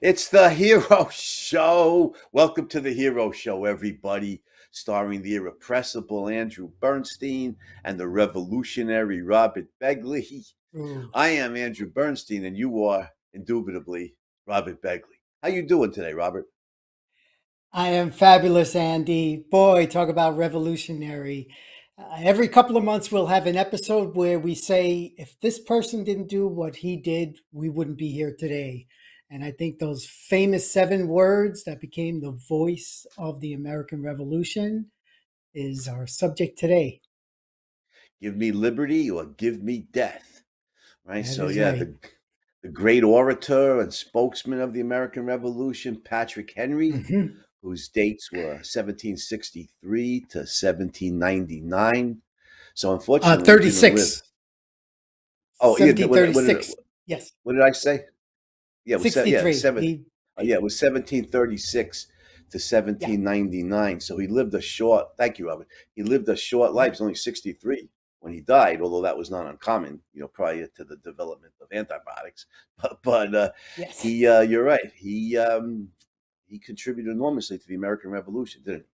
It's the Hero Show. Welcome to the Hero Show, everybody. Starring the irrepressible Andrew Bernstein and the revolutionary Robert Begley. Ooh. I am Andrew Bernstein, and you are indubitably Robert Begley. How you doing today, Robert? I am fabulous, Andy. Boy, talk about revolutionary. Every couple of months, we'll have an episode where we say, if this person didn't do what he did, we wouldn't be here today. And I think those famous 7 words that became the voice of the American Revolution is our subject today. Give me liberty or give me death. Right? That So, is yeah, right. the great orator and spokesman of the American Revolution, Patrick Henry, Mhm. whose dates were 1763 to 1799. So unfortunately, he didn't live. 36. Oh, yeah. What did 1736. Yes. I say? Yeah, it was 63. it was 1736 to 1799. So he lived a short. Thank you, Robert. He lived a short life. He's only 63 when he died, although that was not uncommon, prior to the development of antibiotics. But Yes. you're right. He contributed enormously to the American Revolution, didn't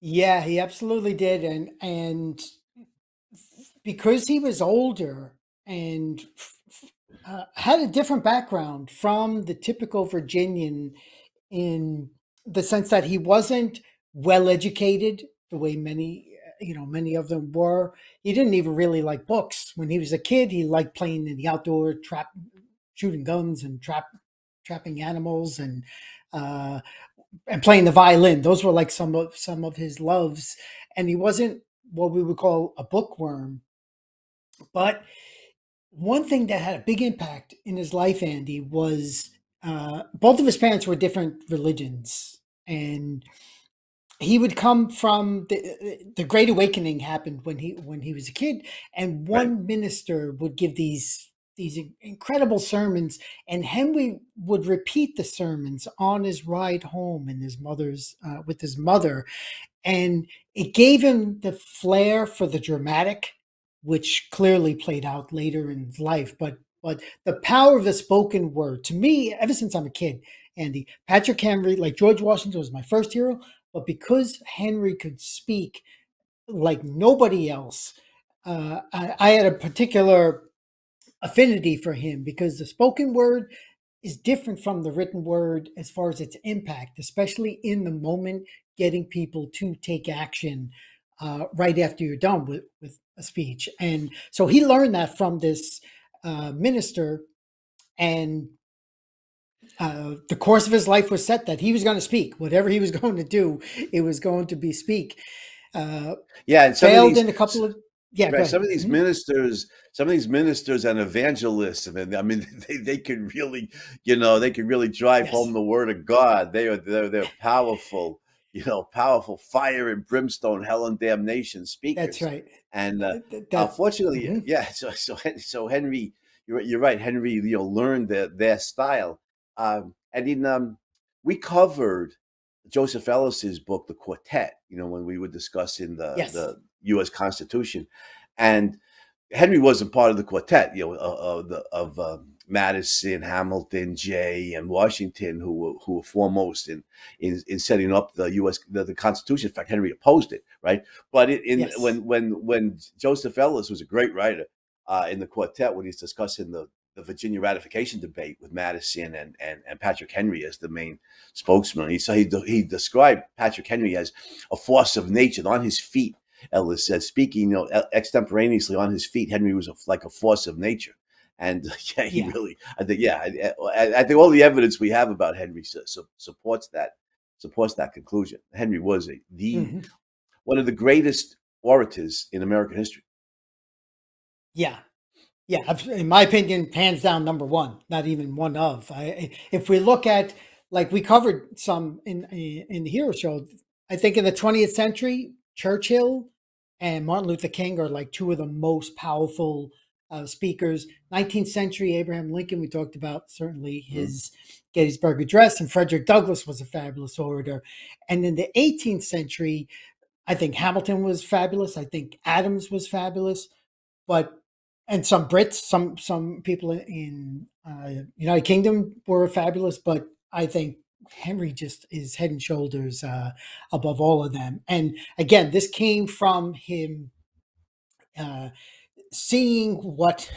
he? Yeah, he absolutely did. And because he was older and had a different background from the typical Virginian, in the sense that he wasn't well educated the way many of them were. He didn't even really like books. When he was a kid, he liked playing in the outdoor, shooting guns and trapping animals and playing the violin. Those were like some of his loves. And he wasn't what we would call a bookworm. But one thing that had a big impact in his life, Andy, was both of his parents were different religions. And he would come from the Great Awakening happened when he was a kid, and one minister would give these incredible sermons, and Henry would repeat the sermons on his ride home in his mother's with his mother, and it gave him the flair for the dramatic, which clearly played out later in his life. But the power of the spoken word, to me, ever since I'm a kid, Andy, Patrick Henry, like George Washington, was my first hero. But because Henry could speak like nobody else, I had a particular affinity for him because the spoken word is different from the written word as far as its impact, especially in the moment, getting people to take action right after you're done with a speech. And so he learned that from this minister, and the course of his life was set that he was going to speak. Whatever he was going to do, it was going to be speak. And some Failed of these, in a couple of go ahead. some of these ministers, and evangelists, I mean, they could really, drive home the word of God. They're powerful, powerful fire and brimstone, hell and damnation speakers. That's right. And unfortunately, So Henry, you're right. Henry, learned their style. We covered Joseph Ellis's book, The Quartet, when we were discussing the U.S. Constitution, and Henry wasn't part of the quartet, of Madison, Hamilton, Jay, and Washington, who were foremost in setting up the U.S. the Constitution. In fact, Henry opposed it, right? But when Joseph Ellis was a great writer in the quartet, when he's discussing the Virginia ratification debate with Madison and Patrick Henry as the main spokesman. He described Patrick Henry as a force of nature on his feet. Ellis said, speaking, extemporaneously on his feet, Henry was like a force of nature. And really, I think all the evidence we have about Henry supports that conclusion. Henry was one of the greatest orators in American history. Yeah, in my opinion, hands down, number one, not even one of. If we look at, like we covered some in the Hero Show, I think in the 20th century, Churchill and Martin Luther King are like two of the most powerful speakers. 19th century, Abraham Lincoln, we talked about certainly his Gettysburg Address, and Frederick Douglass was a fabulous orator. And in the 18th century, I think Hamilton was fabulous. I think Adams was fabulous, and some Brits, some people in United Kingdom were fabulous, but I think Henry just is head and shoulders above all of them. And again, this came from him seeing what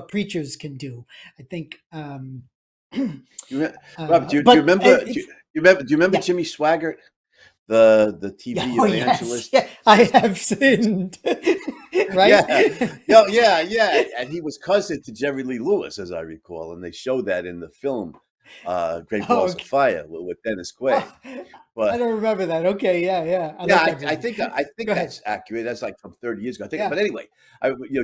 preachers can do. I think. Rob, do you remember yeah. Jimmy Swaggart, the TV evangelist? Yes. Yeah, I have sinned. Right? Yeah. And he was cousin to Jerry Lee Lewis, as I recall, and they showed that in the film Great Balls of Fire with Dennis Quaid. But I don't remember that. Okay, yeah. I think that's accurate. That's like from 30 years ago. I think, but anyway,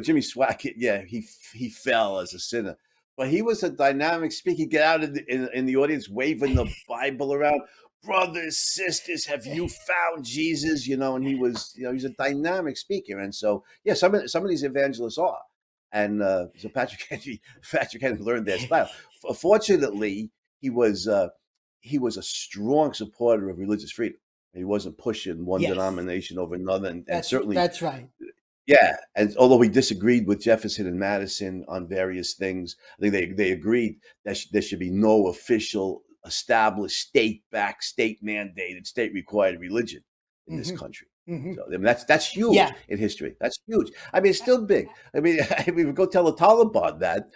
Jimmy Swaggart, he fell as a sinner, but he was a dynamic speaker. He'd get out in the audience waving the Bible around. Brothers, sisters, have you found Jesus? And he was, he's a dynamic speaker, and so some of these evangelists are, and so Patrick Henry learned their style. Fortunately, he was a strong supporter of religious freedom. He wasn't pushing one denomination over another, and certainly that's right. Yeah, and although he disagreed with Jefferson and Madison on various things, I think they agreed that there should be no official, established, state-backed, state-mandated, state-required religion in this country. So I mean, that's huge in history. That's huge. I mean, it's still big. I mean, we would go tell the Taliban that,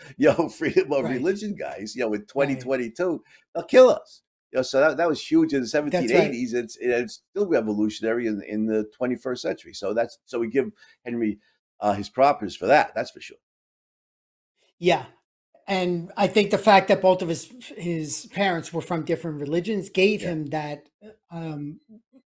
freedom of religion, guys, in 2022, they'll kill us. So that was huge in the 1780s. Right. It's still revolutionary in the 21st century. So we give Henry his propers for that. That's for sure. Yeah. And I think the fact that both of his parents were from different religions gave him that,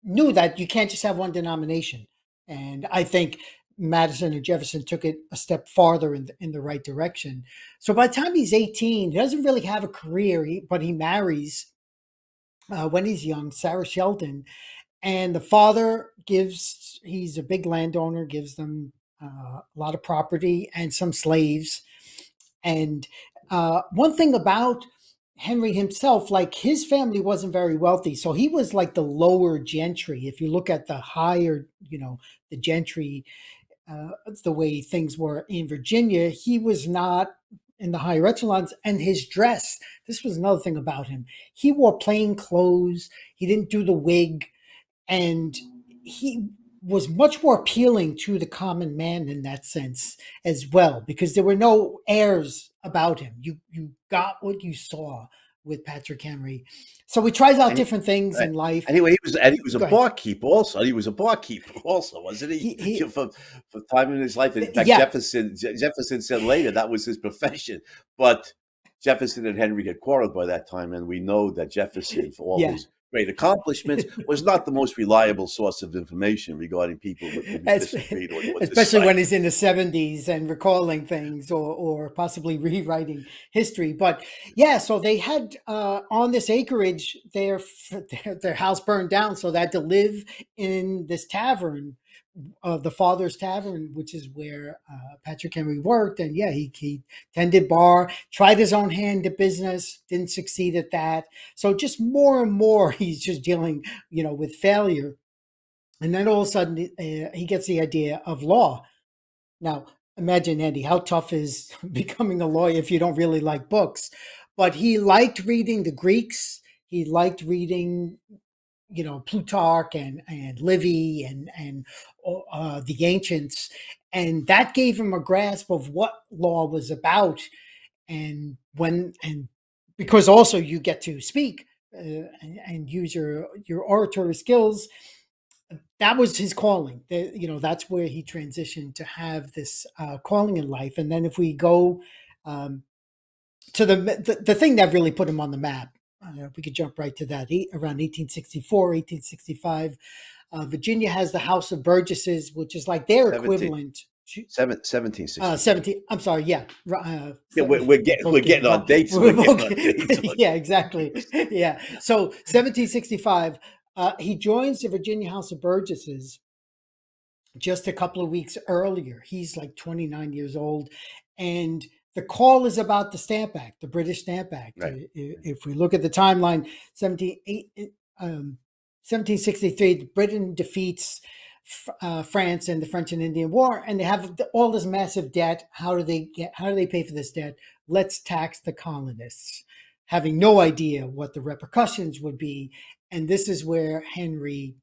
knew that you can't just have one denomination. And I think Madison and Jefferson took it a step farther in the right direction. So by the time he's 18, he doesn't really have a career, but he marries when he's young, Sarah Sheldon. And the father he's a big landowner, gives them a lot of property and some slaves. And one thing about Henry himself, like his family wasn't very wealthy. So he was like the lower gentry. If you look at the higher, the gentry, the way things were in Virginia, he was not in the higher echelons. And his dress, this was another thing about him. He wore plain clothes. He didn't do the wig. And he was much more appealing to the common man in that sense as well, because there were no airs about him. You got what you saw with Patrick Henry. So he tries out different things in life. Anyway, he was a barkeeper also. He was a barkeeper also, wasn't he? For time in his life. In fact, Jefferson said later that was his profession. But Jefferson and Henry had quarreled by that time, and we know that Jefferson, for all his great accomplishments, was not the most reliable source of information regarding people with disagreed. Especially when he's in the 70s and recalling things or possibly rewriting history. But so they had on this acreage, their house burned down, so they had to live in this tavern, the father's tavern, which is where Patrick Henry worked. And he tended bar, tried his own hand at business, didn't succeed at that. So just more and more, he's just dealing, with failure. And then all of a sudden, he gets the idea of law. Now, imagine, Andy, how tough is becoming a lawyer if you don't really like books. But he liked reading the Greeks. He liked reading Plutarch and Livy and the ancients, and that gave him a grasp of what law was about. And because also you get to speak and use your oratory skills, that was his calling. That's where he transitioned to have this calling in life. And then if we go to the thing that really put him on the map, we could jump right to that. Around 1864, 1865, Virginia has the House of Burgesses, which is like their equivalent. 1760. I'm sorry. Yeah. We're getting on dates. Yeah, exactly. Yeah. So 1765, he joins the Virginia House of Burgesses just a couple of weeks earlier. He's like 29 years old. and the call is about the Stamp Act, the British Stamp Act. Right. If we look at the timeline, 1763, Britain defeats France in the French and Indian War, and they have all this massive debt. How do they pay for this debt? Let's tax the colonists, having no idea what the repercussions would be. And this is where Henry,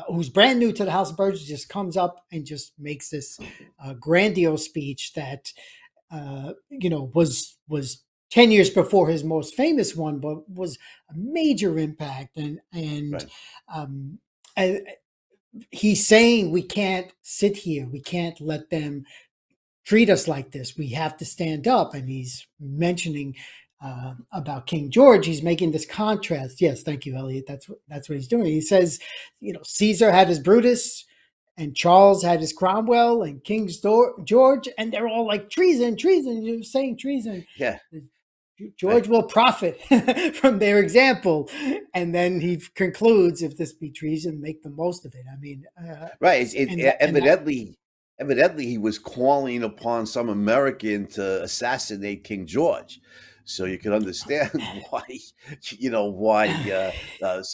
who's brand new to the House of Burgesses, just comes up and just makes this grandiose speech that was 10 years before his most famous one, but was a major impact. And he's saying we can't sit here, we can't let them treat us like this. We have to stand up. And he's mentioning about King George. He's making this contrast. Yes, thank you, Elliot. That's what he's doing. He says, Caesar had his Brutus, and Charles had his Cromwell, and King George, and they're all like treason. You're saying treason. Yeah. George will profit from their example. And then he concludes, if this be treason, make the most of it. I mean, right. Evidently, he was calling upon some American to assassinate King George. So you can understand why,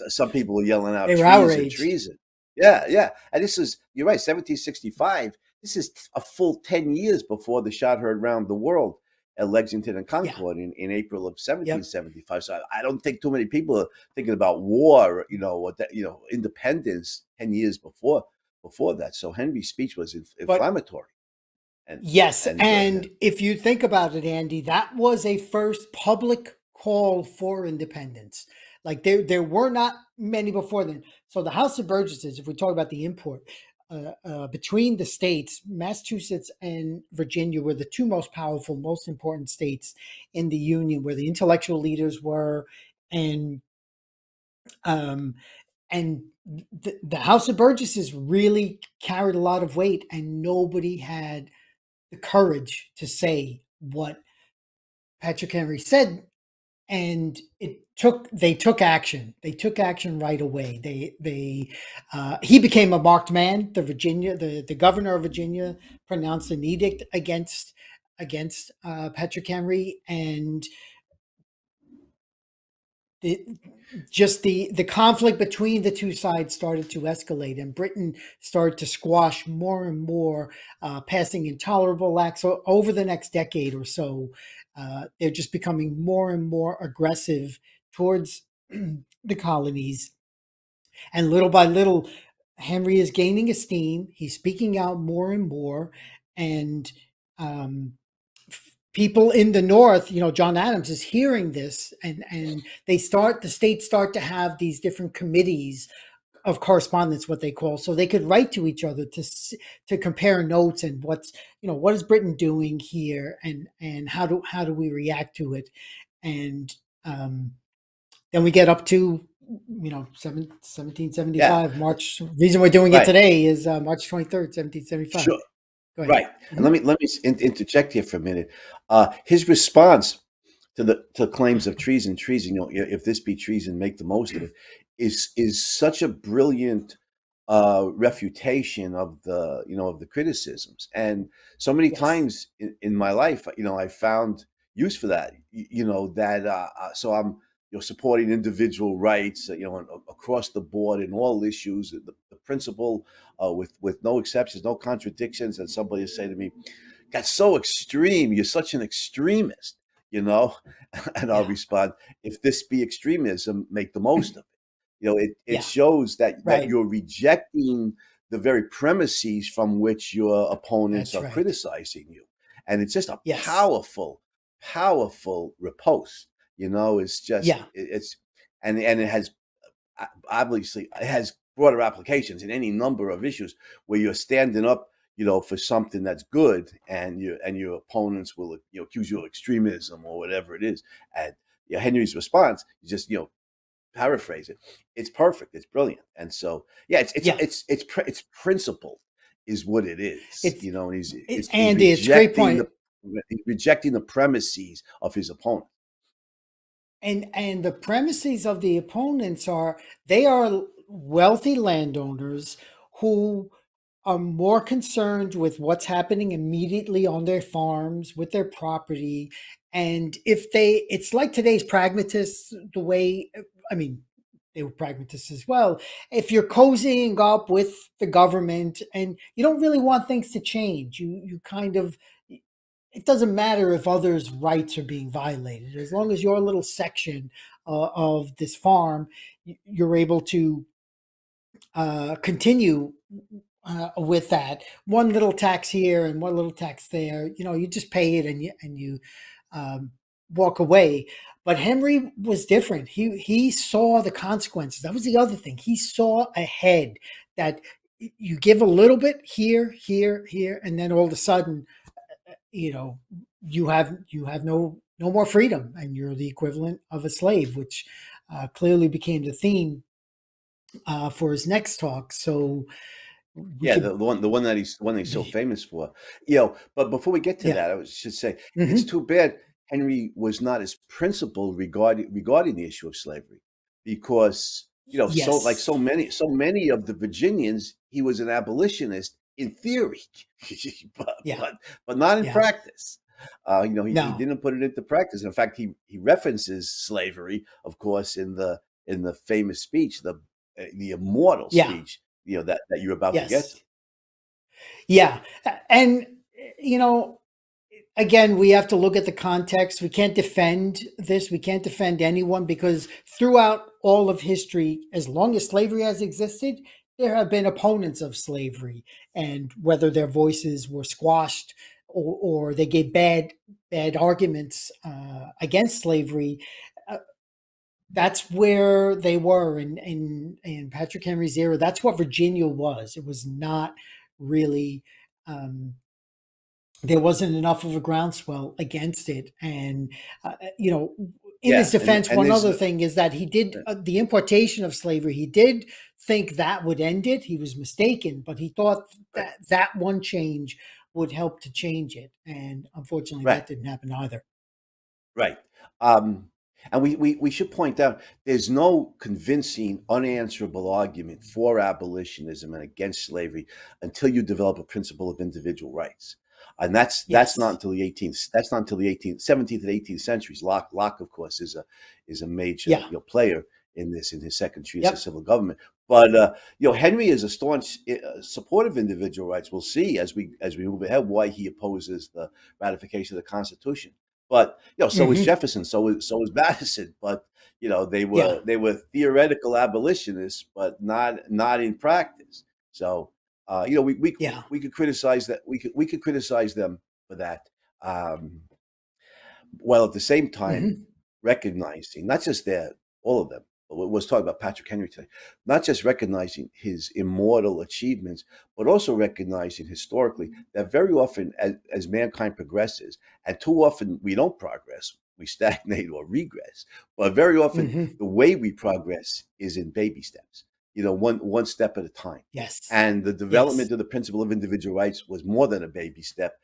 some people were yelling out treason. Yeah. And you're right, 1765. This is a full 10 years before the shot heard round the world at Lexington and Concord in April of 1775. Yep. So I don't think too many people are thinking about war, independence 10 years before that. So Henry's speech was inflammatory. And if you think about it, Andy, that was a first public call for independence. Like there were not many before then. So the House of Burgesses, if we talk about the import, between the states, Massachusetts and Virginia were the two most powerful, most important states in the Union, where the intellectual leaders were, and the House of Burgesses really carried a lot of weight, and nobody had the courage to say what Patrick Henry said. And they took action. They took action right away. He became a marked man. The governor of Virginia pronounced an edict against Patrick Henry, and the conflict between the two sides started to escalate, and Britain started to squash more and more, passing intolerable acts. So over the next decade or so, they're just becoming more and more aggressive towards the colonies. And little by little, Henry is gaining esteem. He's speaking out more and more. And people in the North, John Adams is hearing this, and the states start to have these different committees of correspondence, what they call, so they could write to each other to compare notes and what is Britain doing here, and how do we react to it. And then we get up to 1775 March. The reason we're doing it today is March 23rd, 1775. Sure. Right. And let me interject here for a minute. His response to claims of treason, if this be treason, make the most of it, is such a brilliant refutation of the criticisms. And so many times in my life, I found use for that. So I'm supporting individual rights, across the board in all issues. The principle, with no exceptions, no contradictions. And somebody will say to me, "That's so extreme. You're such an extremist," And I'll respond, "If this be extremism, make the most of it." It shows that you're rejecting the very premises from which your opponents are criticizing you, and it's just a powerful riposte. It's just and it has obviously it has broader applications in any number of issues where you're standing up for something that's good, and your opponents will accuse you of extremism or whatever it is. And Henry's response, you just paraphrase it. It's perfect. It's brilliant. And so it's principled is what it is. And he's great point. He's rejecting the premises of his opponent. And the premises of the opponents are wealthy landowners who are more concerned with what's happening immediately on their farms, with their property. And it's like today's pragmatists, the way, I mean, they were pragmatists as well. If you're cozying up with the government and you don't really want things to change, you kind of, it doesn't matter if others' rights are being violated. As long as your little section of this farm, you're able to continue with that. One little tax here and one little tax there. You just pay it and you um, walk away. But Henry was different. He saw the consequences. That was the other thing. He saw ahead that you give a little bit here, here, here, and then all of a sudden, you know, you have no more freedom, and you're the equivalent of a slave, which clearly became the theme for his next talk. So we Yeah, could, the one that he's so famous for. But before we get to yeah, that, I should say it's hmm too bad Henry was not as principled regarding the issue of slavery, because yes, so many of the Virginians, he was an abolitionist in theory, but yeah, but but not in yeah, practice. He no, didn't put it into practice. In fact, he references slavery, of course, in the famous speech, the immortal yeah, speech, that you're about to get to. yes, yeah, and you know, again, we have to look at the context. We can't defend this. We can't defend anyone because throughout all of history, as long as slavery has existed, there have been opponents of slavery, and whether their voices were squashed or they gave bad arguments against slavery, uh, that's where they were in Patrick Henry's era. That's what Virginia was. It was not really. Um, there wasn't enough of a groundswell against it. And, in his Yeah, and defense, and one there's other thing is that he did the importation of slavery. He did think that would end it. He was mistaken, but he thought right, that that one change would help to change it. And unfortunately, right. that didn't happen either. Right. Um, and we should point out there's no convincing, unanswerable argument for abolitionism and against slavery until you develop a principle of individual rights. And that's not Yes. until the 18th. That's not until the 18th, 17th and 18th centuries. Locke, of course, is a major Yeah. player in his second treatise of Yep. civil government. But Henry is a staunch supporter of individual rights. We'll see as we move ahead why he opposes the ratification of the Constitution. But so was hmm Jefferson, so was Madison. But they Yeah. were they were theoretical abolitionists, but not in practice. So Yeah. we could criticize that. We could criticize them for that. Um, while at the same time hmm recognizing not just that all of them, but we was talking about Patrick Henry today, not just recognizing his immortal achievements, but also recognizing historically that very often as mankind progresses, and too often we don't progress, we stagnate or regress, but very often hmm the way we progress is in baby steps, one step at a time. Yes. And the Yes. development of the principle of individual rights was more than a baby step.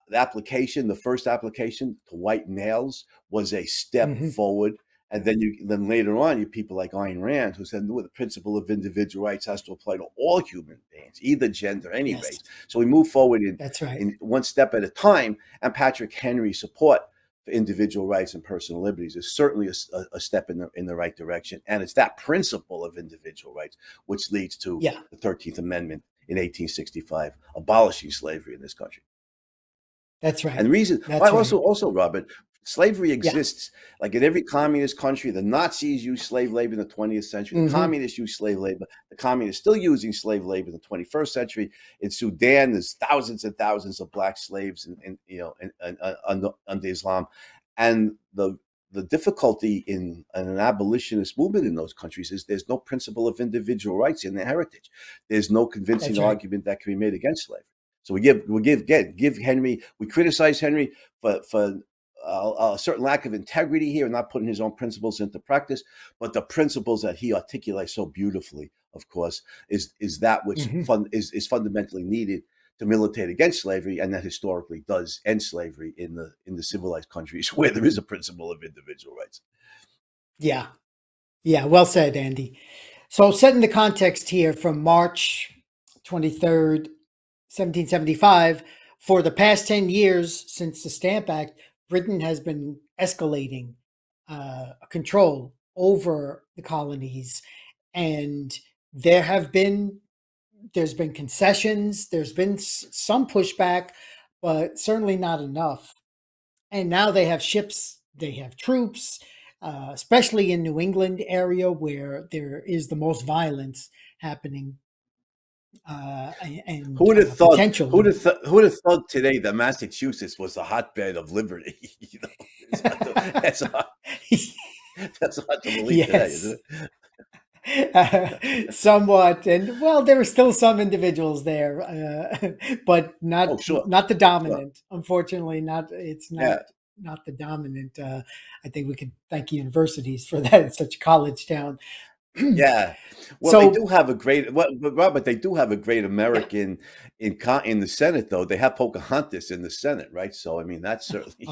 The first application to white males was a step hmm forward. And then later on, you people like Ayn Rand, who said, no, the principle of individual rights has to apply to all human beings, either gender, any Yes. race. So we move forward in, That's right. in one step at a time. And Patrick Henry's support for individual rights and personal liberties is certainly a step in the right direction. And it's that principle of individual rights which leads to Yeah. the 13th Amendment in 1865, abolishing slavery in this country. That's And right. the reason why That's right. also, Robert, slavery Yeah. exists like in every communist country. The Nazis used slave labor in the 20th century. The hmm communists used slave labor. The communists still using slave labor in the 21st century. In Sudan, there's thousands and thousands of black slaves, under Islam, and the difficulty in an abolitionist movement in those countries is there's no principle of individual rights in their heritage. There's no convincing That's right. argument that can be made against slavery. So we give Henry. We criticize Henry for a certain lack of integrity here, and not putting his own principles into practice. But the principles that he articulates so beautifully, of course, is that which hmm is fundamentally needed to militate against slavery, and that historically does end slavery in the civilized countries where there is a principle of individual rights. Yeah. Yeah. Well said, Andy. So, setting the context here from March 23rd, 1775, for the past 10 years since the Stamp Act, Britain has been escalating control over the colonies, and there's been concessions, there's been some pushback, but certainly not enough. And now they have ships, they have troops, especially in New England area where there is the most violence happening, and Who would have thought? potential. Who would have thought today that Massachusetts was the hotbed of liberty? You know, that's hard to believe Yes. today, isn't it? Somewhat, and well, there are still some individuals there, but not sure. not the dominant. Sure. Unfortunately, it's not Yeah. not the dominant. I think we could thank universities for that. It's such a college town. Yeah, well, So, they do have a great. Well, but Robert, they do have a great American in the Senate, though. They have Pocahontas in the Senate, right? So, I mean, that's certainly.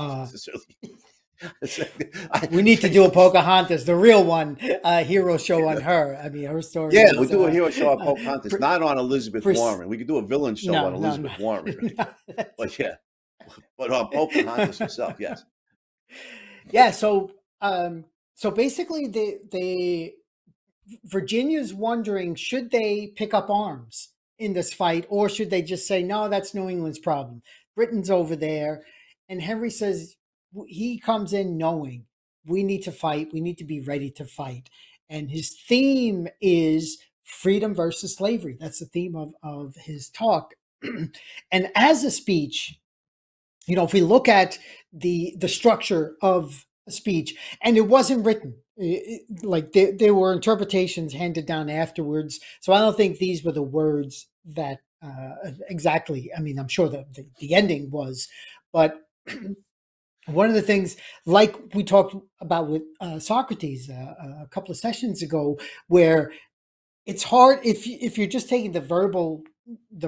We need to do a Pocahontas, the real one, hero show on her. I mean, her story. Yeah, we'll do a hero show on Pocahontas, not on Elizabeth Warren. We could do a villain show on Elizabeth Warren. Right? But yeah, but on Pocahontas herself, yes. Yeah. So basically, Virginia's wondering, should they pick up arms in this fight, or should they just say, no, that's New England's problem. Britain's over there. And Henry says, he comes in knowing we need to fight. We need to be ready to fight. And his theme is freedom versus slavery. That's the theme of his talk. And as a speech, you know, if we look at the structure of a speech, and it wasn't written, like there were interpretations handed down afterwards. So I don't think these were the words that exactly. I mean, I'm sure the ending was, but one of the things, like we talked about with Socrates a couple of sessions ago, where it's hard if you're just taking the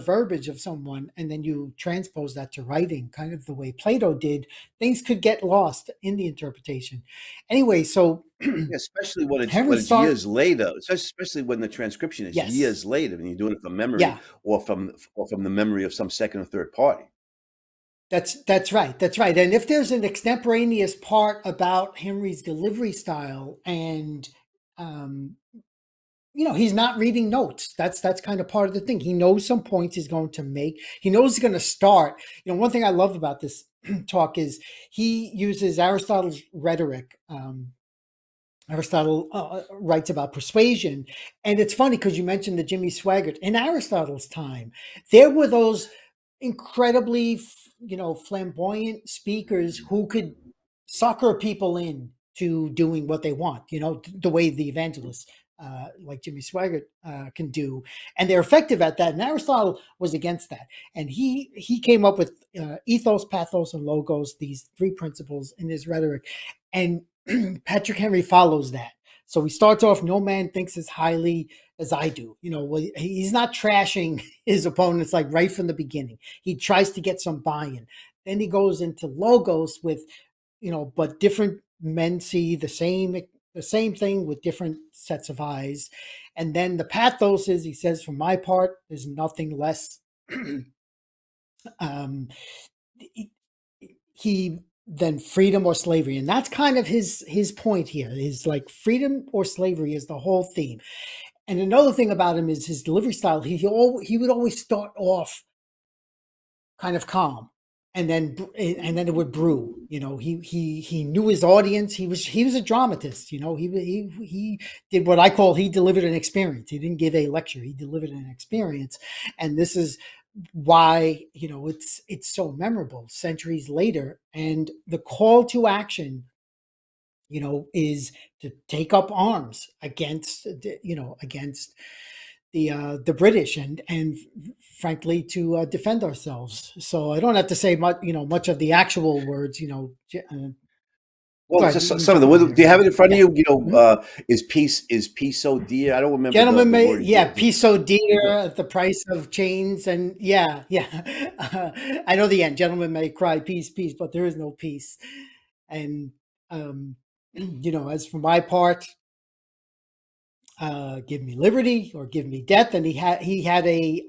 verbiage of someone and then you transpose that to writing, kind of the way Plato did, things could get lost in the interpretation. Anyway, so especially when it's years later, especially when the transcription is years later, and you're doing it from memory or from the memory of some second or third party. That's right. That's right. And if there's an extemporaneous part about Henry's delivery style, and you know, he's not reading notes. That's kind of part of the thing. He knows some points he's going to make. He knows he's going to start. You know, one thing I love about this talk is he uses Aristotle's rhetoric. Aristotle writes about persuasion. And it's funny because you mentioned the Jimmy Swaggart. In Aristotle's time, there were those incredibly, you know, flamboyant speakers who could sucker people in to doing what they want, you know, the way the evangelists like Jimmy Swaggart can do. And they're effective at that. And Aristotle was against that. And he came up with ethos, pathos, and logos, these three principles in his rhetoric. And Patrick Henry follows that. So he starts off, no man thinks as highly as I do. You know, he's not trashing his opponents like right from the beginning. He tries to get some buy-in. Then he goes into logos with, you know, but different men see the same thing with different sets of eyes. And then the pathos is, he says, for my part, there's nothing less. Than freedom or slavery. And that's kind of his point here, is like freedom or slavery is the whole theme. And another thing about him is his delivery style. He would always start off kind of calm, and then it would brew. You know, he knew his audience. He was a dramatist. You know, he did what I call, he delivered an experience. He didn't give a lecture. He delivered an experience. And this is why, you know, it's so memorable centuries later. And the call to action, you know, is to take up arms against the British, and frankly to defend ourselves. So I don't have to say much of the actual words, you know. Well, just some of the. Do you have it in front of you? You know, is peace so dear? I don't remember. Gentlemen may, peace so dear at the price of chains, and I know the end. Gentlemen may cry peace, peace, but there is no peace. And you know, as for my part, give me liberty or give me death. And he had a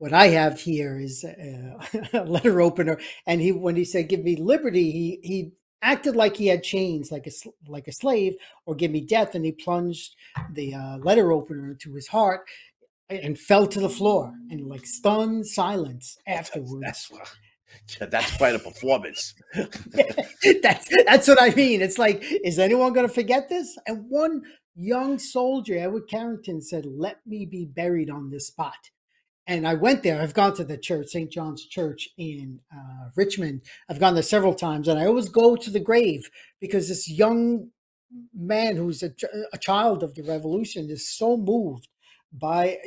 what I have here is a letter opener. And when he said, "Give me liberty," he acted like he had chains, like a slave, or "Give me death," and he plunged the letter opener into his heart and fell to the floor in like stunned silence afterwards. That's quite a performance. That's what I mean. It's like, is anyone going to forget this? And one young soldier, Edward Carrington, said, "Let me be buried on this spot." And I went there. I've gone to the church, St. John's Church in Richmond. I've gone there several times, and I always go to the grave because this young man who's a child of the Revolution is so moved by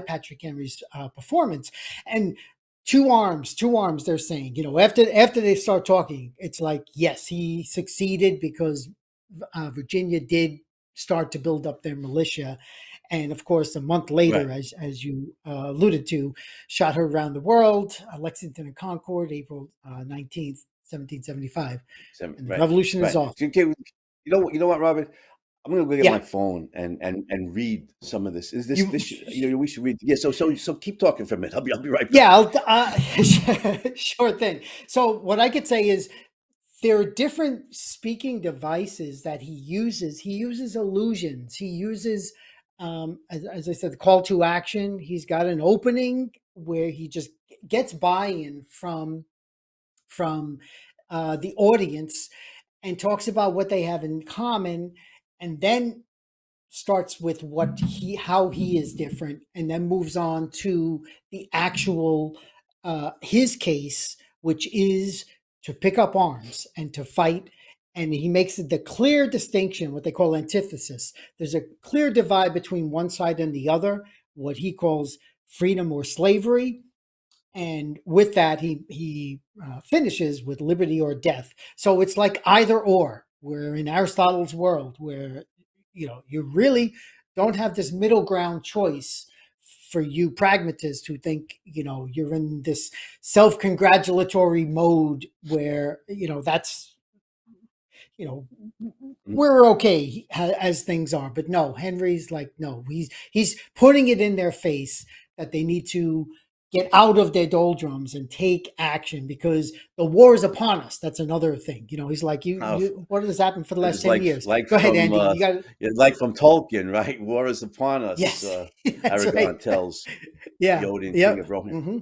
Patrick Henry's performance. And two arms, they're saying, after they start talking, it's like, yes, he succeeded because Virginia did start to build up their militia. And of course, a month later, Right. as you alluded to, shot her around the world, Lexington and Concord, April 19th, 1775. And the Right. revolution is Right. off. You know what, Robert? I'm gonna go get my Yeah. phone and read some of this. Is this we should read? Yeah. So keep talking for a minute. I'll be right back. Yeah, sure thing. So what I could say is there are different speaking devices that he uses. He uses allusions. He uses, as I said, the call to action. He's got an opening where he just gets buy-in from the audience and talks about what they have in common, and then starts with how he is different, and then moves on to the actual his case, which is to pick up arms and to fight. And he makes the clear distinction, what they call antithesis. There's a clear divide between one side and the other, what he calls freedom or slavery. And with that, he finishes with liberty or death. So it's like either or. We're in Aristotle's world where you really don't have this middle ground choice for you pragmatists who think you're in this self-congratulatory mode where that's we're okay as things are. But no, Henry's like, no, he's putting it in their face that they need to get out of their doldrums and take action because the war is upon us. That's another thing. He's like, what has happened for the last 10 years? Go ahead, Andy. You got it. Like from Tolkien, right? War is upon us. Yes, Aragorn right. tells Yoden, Yep. King of Rohan. Mm-hmm.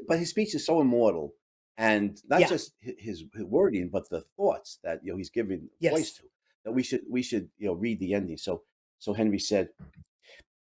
But his speech is so immortal, and not just his wording, but the thoughts that he's giving voice to. That we should read the ending. So Henry said,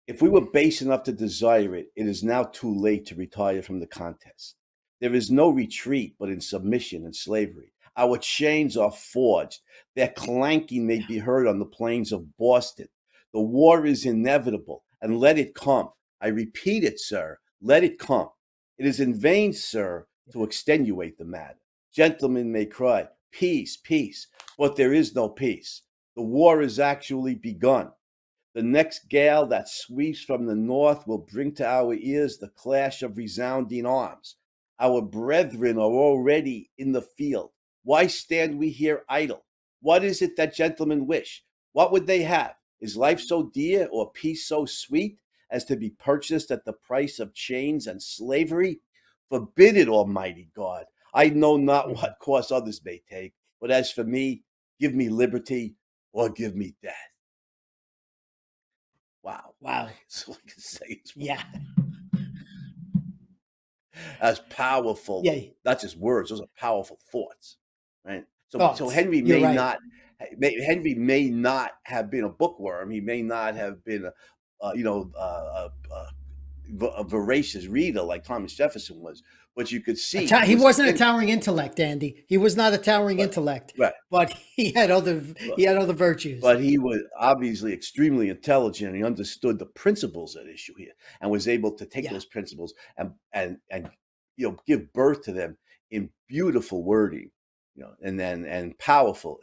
"If we were base enough to desire it, it is now too late to retire from the contest. There is no retreat but in submission and slavery. Our chains are forged. Their clanking may be heard on the plains of Boston. The war is inevitable, and let it come. I repeat it, sir, let it come. It is in vain, sir, to extenuate the matter. Gentlemen may cry, peace, peace, but there is no peace. The war is actually begun. The next gale that sweeps from the north will bring to our ears the clash of resounding arms. Our brethren are already in the field. Why stand we here idle? What is it that gentlemen wish? What would they have? Is life so dear or peace so sweet as to be purchased at the price of chains and slavery? Forbid it, Almighty God. I know not what course others may take, but as for me, give me liberty or give me death." Wow. That's all I can say. Yeah. As powerful, not just words, those are powerful thoughts, right? So Henry Henry may not have been a bookworm. He may not have been a voracious reader like Thomas Jefferson was, but you could see he wasn't a towering intellect, Andy. He was not a towering intellect, right? But he had other virtues. But he was obviously extremely intelligent. And he understood the principles at issue here, and was able to take those principles and give birth to them in beautiful wording, and powerful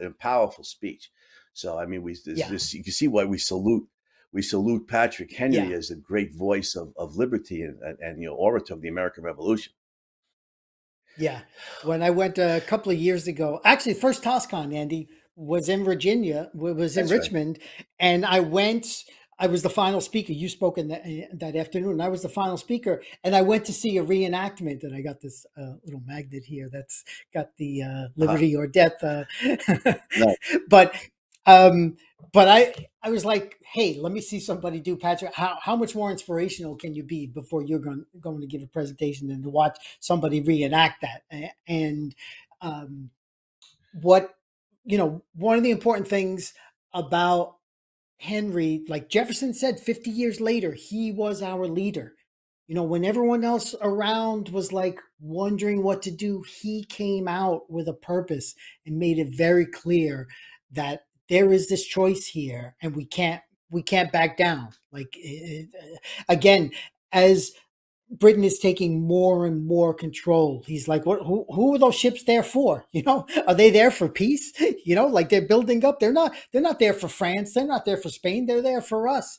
speech. So I mean, you can see why we salute Patrick Henry as a great voice of liberty and orator of the American Revolution. Yeah. When I went a couple of years ago, actually, the first TosCon, Andy, was in Virginia, was in Richmond. Right. And I went I was the final speaker. You spoke in that afternoon. I was the final speaker, and I went to see a reenactment. And I got this little magnet here that's got the liberty or death. No. But um, but I was like, hey, let me see somebody do Patrick. How much more inspirational can you be before you're going to give a presentation than to watch somebody reenact that? And what one of the important things about Henry, like Jefferson said, 50 years later, he was our leader. When everyone else around was like wondering what to do, he came out with a purpose and made it very clear that there is this choice here and we can't back down. Like, again, as Britain is taking more and more control. He's like, what? Who are those ships there for? Are they there for peace? Like they're building up. They're not. They're not there for France. They're not there for Spain. They're there for us.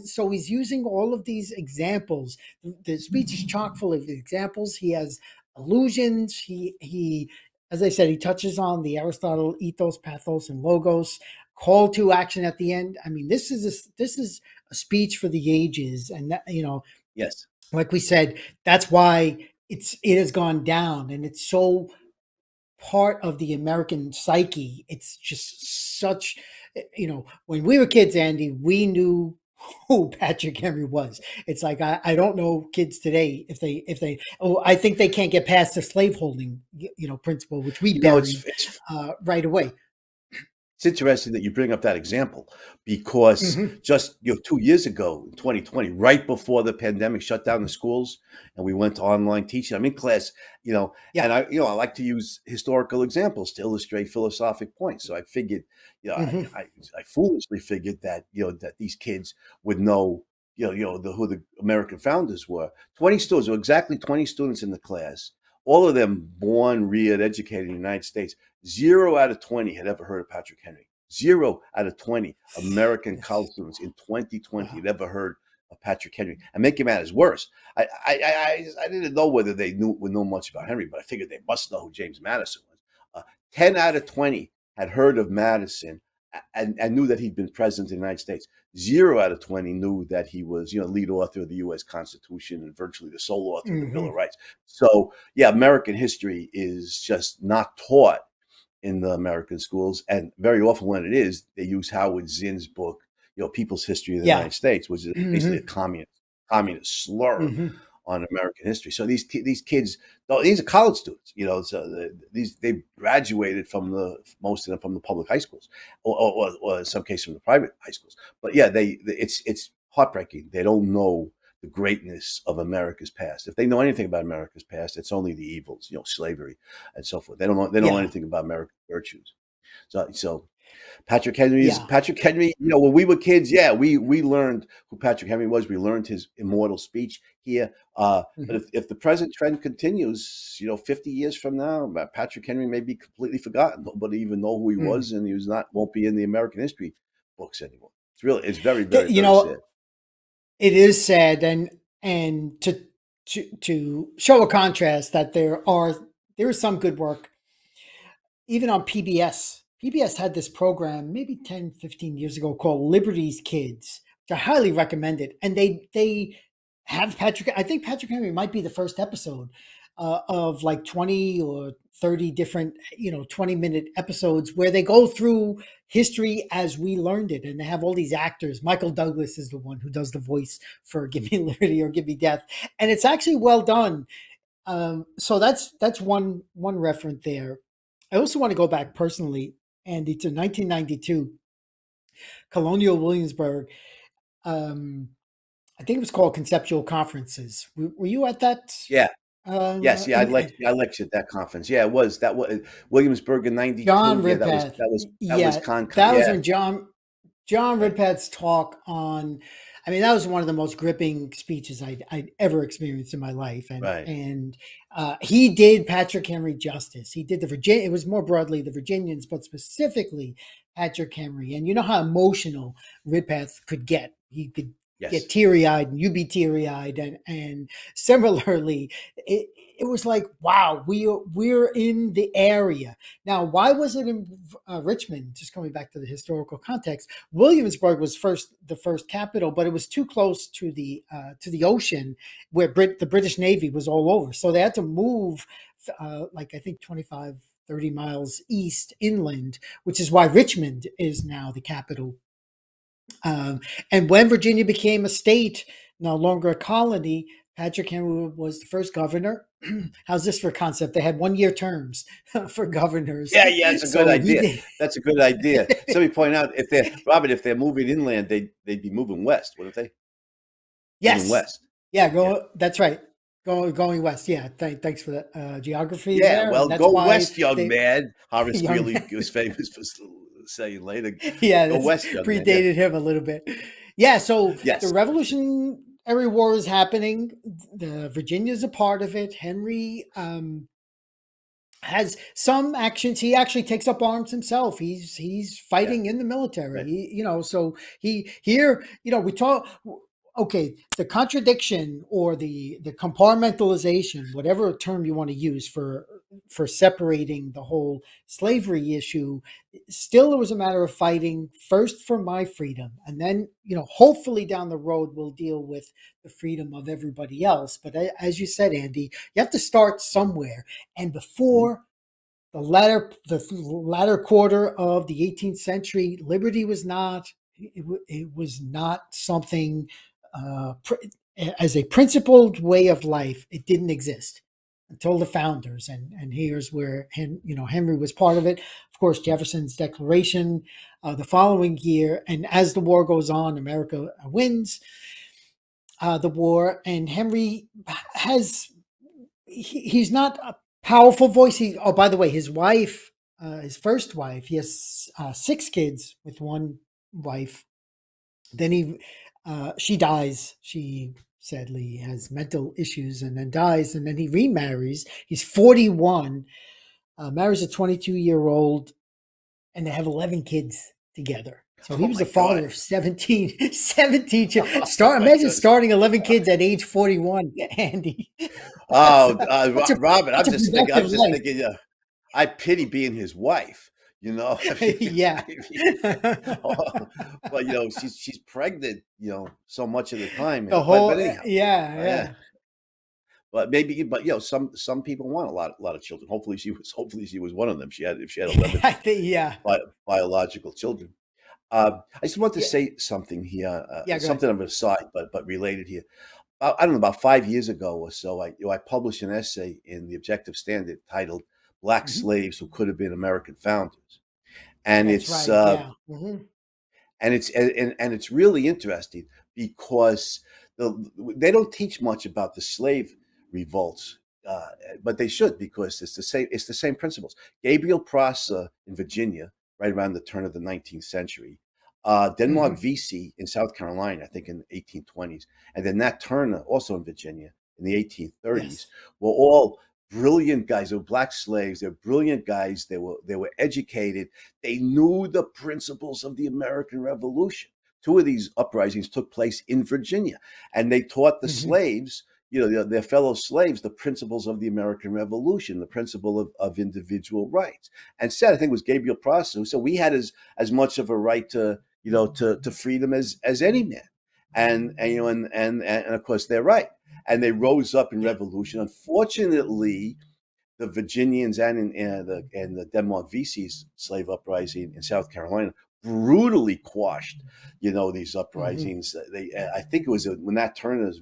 So he's using all of these examples. The speech is chock full of examples. He has allusions. He, as I said, he touches on the Aristotle ethos, pathos, and logos. Call to action at the end. I mean, this is a speech for the ages, and that, Yes. like we said, that's why it has gone down, and it's so part of the American psyche. It's just such, when we were kids, Andy, we knew who Patrick Henry was. It's like I don't know kids today if they I think they can't get past the slaveholding principle, which we buried right away. It's interesting that you bring up that example because just 2 years ago, in 2020, right before the pandemic shut down the schools and we went to online teaching, I'm in class, and I like to use historical examples to illustrate philosophic points. So I figured, I foolishly figured that, that these kids would know, who the American founders were. 20 students, exactly 20 students in the class, all of them born, reared, educated in the United States. 0 out of 20 had ever heard of Patrick Henry. 0 out of 20 American college students in 2020 had ever heard of Patrick Henry. And making matters worse, I didn't know whether they would know much about Henry, but I figured they must know who James Madison was. 10 out of 20 had heard of Madison and knew that he'd been president of the United States. 0 out of 20 knew that he was, lead author of the U.S. Constitution and virtually the sole author of the Bill of Rights. So, American history is just not taught in the American schools, and very often when it is, they use Howard Zinn's book, People's History of the United States, which is basically a communist slur on American history. So these kids, these are college students, so they graduated from most of them from the public high schools, or in some cases from the private high schools. But it's heartbreaking. They don't know the greatness of America's past. If they know anything about America's past, it's only the evils, slavery and so forth. They don't know anything about American virtues. So Patrick Henry is Patrick Henry. When we were kids, we learned who Patrick Henry was. We learned his immortal speech here. But if the present trend continues, 50 years from now, Patrick Henry may be completely forgotten. Nobody even know who he was, and he won't be in the American history books anymore. It's very, very, very sad. It is sad, and to show a contrast that there is some good work, even on PBS. PBS had this program maybe 10, 15 years ago called Liberty's Kids, which I highly recommend it. And they have Patrick. I think Patrick Henry might be the first episode of like 20 or 30 different, 20-minute episodes where they go through history as we learned it. And they have all these actors. Michael Douglas is the one who does the voice for Give Me Liberty or Give Me Death. And it's actually well done. So that's one reference there. I also want to go back personally, Andy, to 1992, Colonial Williamsburg. I think it was called Conceptual Conferences. Were you at that? Yeah. Yes, I lectured at that conference. Yeah, it was Williamsburg in '92. John Ridpath. That was that was when John Ridpath's talk on. I mean, that was one of the most gripping speeches I'd ever experienced in my life, and he did Patrick Henry justice. He did it was more broadly the Virginians, but specifically Patrick Henry. And you know how emotional Ridpath could get. He could get teary-eyed, and you'd be teary-eyed, and similarly, it was like, wow, we're in the area. Now, why was it in Richmond? Just coming back to the historical context, Williamsburg was the first capital, but it was too close to the ocean, where the British Navy was all over. So they had to move, like I think 25, 30 miles east inland, which is why Richmond is now the capital. And when Virginia became a state, no longer a colony, Patrick Henry was the first governor. How's this for a concept? They had 1-year terms for governors. Yeah, that's a good idea. That's a good idea. Somebody point out, if they're moving inland, they'd be moving west, wouldn't they? Yes. Moving west. Yeah, that's right. Going west. Yeah, thanks for that geography. Yeah, there. well, go west, young man. Horace Greeley was famous for saying later. Yeah, go west, young man. Predated him a little bit. Yeah, so the Revolutionary War is happening. Virginia's a part of it. Henry has some actions. He actually takes up arms himself. He's fighting in the military. Right. So we talk. Okay, the contradiction or the compartmentalization, whatever term you want to use for separating the whole slavery issue, still it was a matter of fighting first for my freedom, and then hopefully down the road we'll deal with the freedom of everybody else. But as you said, Andy, you have to start somewhere, and before the latter quarter of the 18th century, liberty was not. It was not something. As a principled way of life, it didn't exist until the founders, and here's where Henry was part of it. Of course, Jefferson's Declaration the following year, and as the war goes on, America wins the war, and Henry he's not a powerful voice. By the way, his wife, his first wife, he has 6 kids with one wife. Then she dies. She sadly has mental issues and then dies. And then he remarries. He's 41, marries a 22-year-old, and they have 11 kids together. So he was the father of 17 children. Imagine starting 11 kids at age 41, Andy. Robert, I'm just thinking, I pity being his wife. Yeah. But she's pregnant, so much of the time. The whole, but anyhow, yeah. But maybe, some people want a lot of children. Hopefully she was one of them. She had 11 biological children. I just want to say something here, something of an aside, but related here. I don't know, about 5 years ago or so, I published an essay in the Objective Standard titled "Black Slaves Who Could Have Been American Founders," and it's really interesting because they don't teach much about the slave revolts, but they should, because it's the same principles. Gabriel Prosser in Virginia, right around the turn of the 19th century. Denmark Vesey in South Carolina, I think in the 1820s, and then Nat Turner, also in Virginia, in the 1830s, were all brilliant guys. They were black slaves. They were brilliant guys. They were educated. They knew the principles of the American Revolution. 2 of these uprisings took place in Virginia, and they taught the slaves, their fellow slaves, the principles of the American Revolution, the principle of individual rights. And said, I think it was Gabriel Prosser, who said we had as much of a right to freedom as any man. And of course they're right. And they rose up in revolution. Unfortunately, the Virginians and the Denmark Vesey's slave uprising in South Carolina brutally quashed, these uprisings. I think it was when Nat Turner's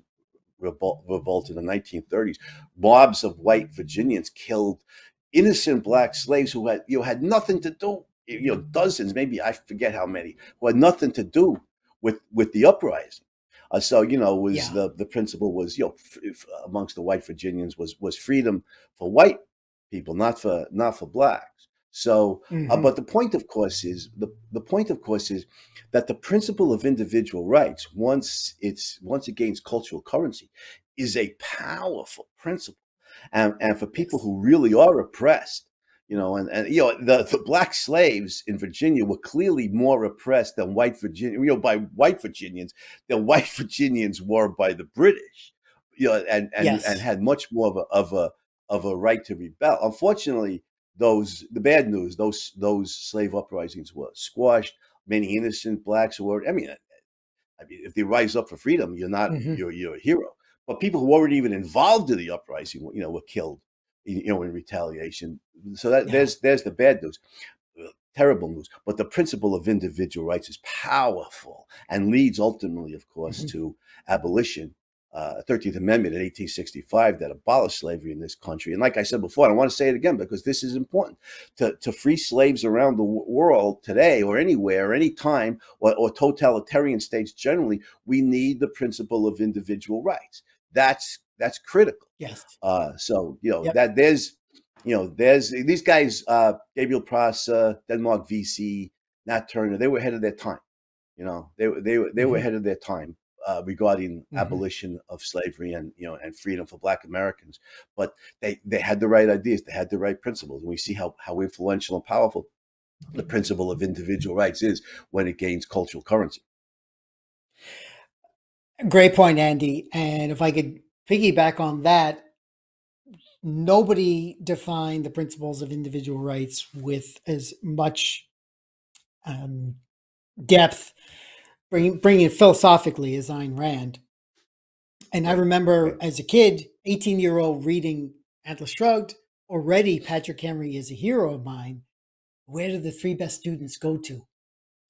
revolt in the 1930s. Mobs of white Virginians killed innocent black slaves who had nothing to do. Dozens, maybe I forget how many, who had nothing to do with the uprising. The principle was, amongst the white Virginians was freedom for white people, not for blacks. So, but the point, of course, is that the principle of individual rights, once it gains cultural currency, is a powerful principle, and for people who really are oppressed. The black slaves in Virginia were clearly more oppressed than white Virginia, by white Virginians than white Virginians were by the British, and had much more of a of a right to rebel. Unfortunately, the bad news, those slave uprisings were squashed. Many innocent blacks were. I mean, if they rise up for freedom, Hmm. you're a hero. But people who weren't even involved in the uprising, were killed, in retaliation. So that Yeah. there's the bad news, terrible news. But the principle of individual rights is powerful and leads ultimately, of course, Hmm. to abolition. 13th Amendment in 1865 that abolished slavery in this country. And like I said before, I want to say it again because this is important. To free slaves around the world today or anywhere, or anytime, or totalitarian states generally, we need the principle of individual rights. That's critical. Yes. So Yep. that there's these guys, Gabriel Pross, Denmark VC, Nat Turner. They were ahead of their time. They were Hmm. ahead of their time regarding Hmm. abolition of slavery and freedom for Black Americans. But they had the right ideas. They had the right principles, and we see how influential and powerful the principle of individual rights is when it gains cultural currency. Great point, Andy. And if I could piggyback on that, nobody defined the principles of individual rights with as much um, depth, bringing it philosophically as Ayn Rand. And I Right, remember right. as a kid, 18-year-old reading Atlas Shrugged. Already, Patrick Henry is a hero of mine. Where do the three best students go to?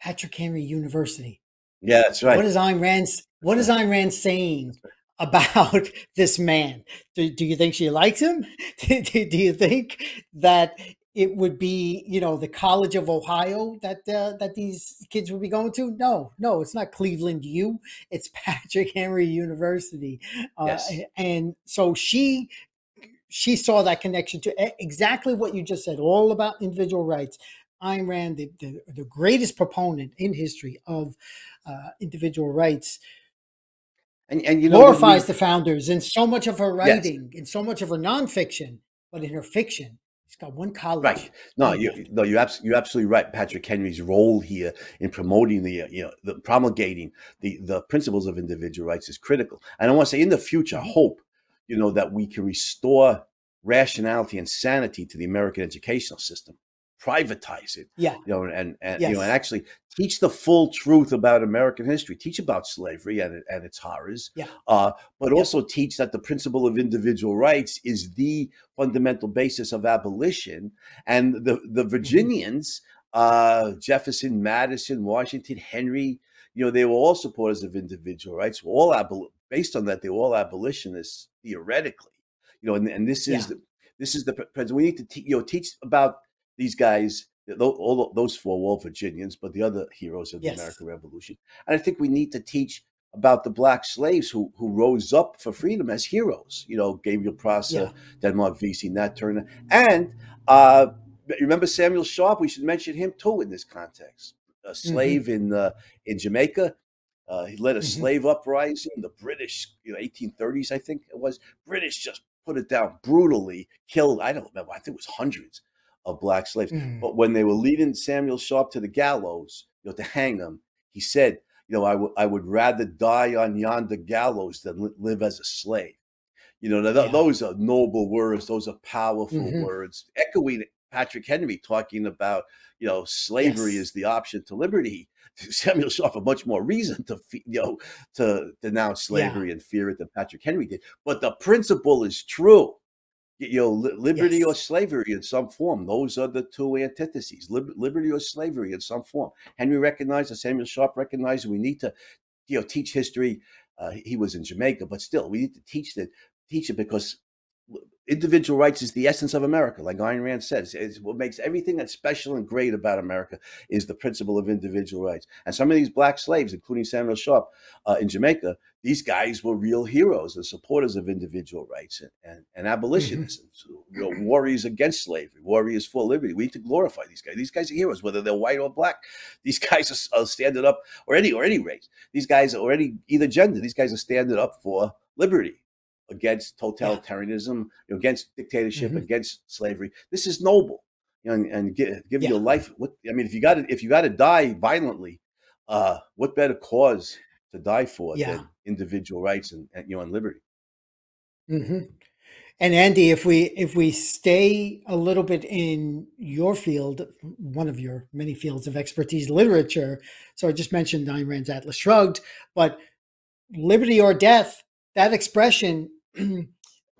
Patrick Henry University. Yeah, that's What right. is Ayn Rand? What That's is right. Ayn Rand saying about this man? Do you think she likes him? Do you think that it would be, the College of Ohio that these kids would be going to? No, no, it's not Cleveland U. It's Patrick Henry University, Yes. and so she saw that connection to exactly what you just said, all about individual rights. Ayn Rand, the greatest proponent in history of individual rights, And when glorifies we the founders in so much of her yes. writing, in so much of her nonfiction, but in her fiction, she's got one Right. college No, named after her. you're absolutely right. Patrick Henry's role here in promoting the promulgating the principles of individual rights is critical. And I want to say, in the future, I Mhm. hope that we can restore rationality and sanity to the American educational system, privatize it, Yeah. and Yes. actually teach the full truth about American history, teach about slavery and its horrors, Yeah. but Yep. also teach that the principle of individual rights is the fundamental basis of abolition. And the Hmm. Virginians, Jefferson, Madison, Washington, Henry, they were all supporters of individual rights. Based on that, they were all abolitionists theoretically. And Yeah. this is the present. We need to teach about these guys. All those four were all Virginians, but the other heroes of the Yes. American Revolution. And I think we need to teach about the black slaves who rose up for freedom as heroes. Gabriel Prosser, Yeah. Denmark VC, Nat Turner, and uh, remember Samuel Sharp. We should mention him too in this context. A Hmm. slave in Jamaica. He led a Hmm. slave uprising. The British, 1830s, I think it was. British just put it down brutally, killed. I don't remember. I think it was hundreds of black slaves. Hmm. But when they were leading Samuel Sharp to the gallows, to hang him, he said, I would rather die on yonder gallows than live as a slave. Yeah. Those are noble words. Those are powerful Hmm. words. Echoing Patrick Henry talking about, slavery Yes. is the option to liberty. Samuel Sharp had much more reason to denounce Yeah. slavery and fear it than Patrick Henry did. But the principle is true. Liberty or Yes. slavery in some form. Those are the two antitheses: liberty or slavery in some form. Henry recognized, and Samuel Sharp recognized, we need to teach history. He was in Jamaica, but still, we need to teach it because individual rights is the essence of America. Like Ayn Rand says, it's what makes everything that's special and great about America is the principle of individual rights. And some of these black slaves, including Samuel Sharp in Jamaica, these guys were real heroes and supporters of individual rights and Hmm. abolitionists, warriors against slavery, warriors for liberty. We need to glorify these guys. These guys are heroes, whether they're white or black. These guys are standing up, or any race. These guys are already either gender. These guys are standing up for liberty against Yeah. totalitarianism, against dictatorship, Hmm. against slavery. This is noble, and giving Yeah. your life. If you got to die violently, what better cause to die for Yeah. than individual rights and liberty? Hmm. And Andy, if we stay a little bit in your field, one of your many fields of expertise, literature. So I just mentioned Ayn Rand's Atlas Shrugged, but liberty or death, that expression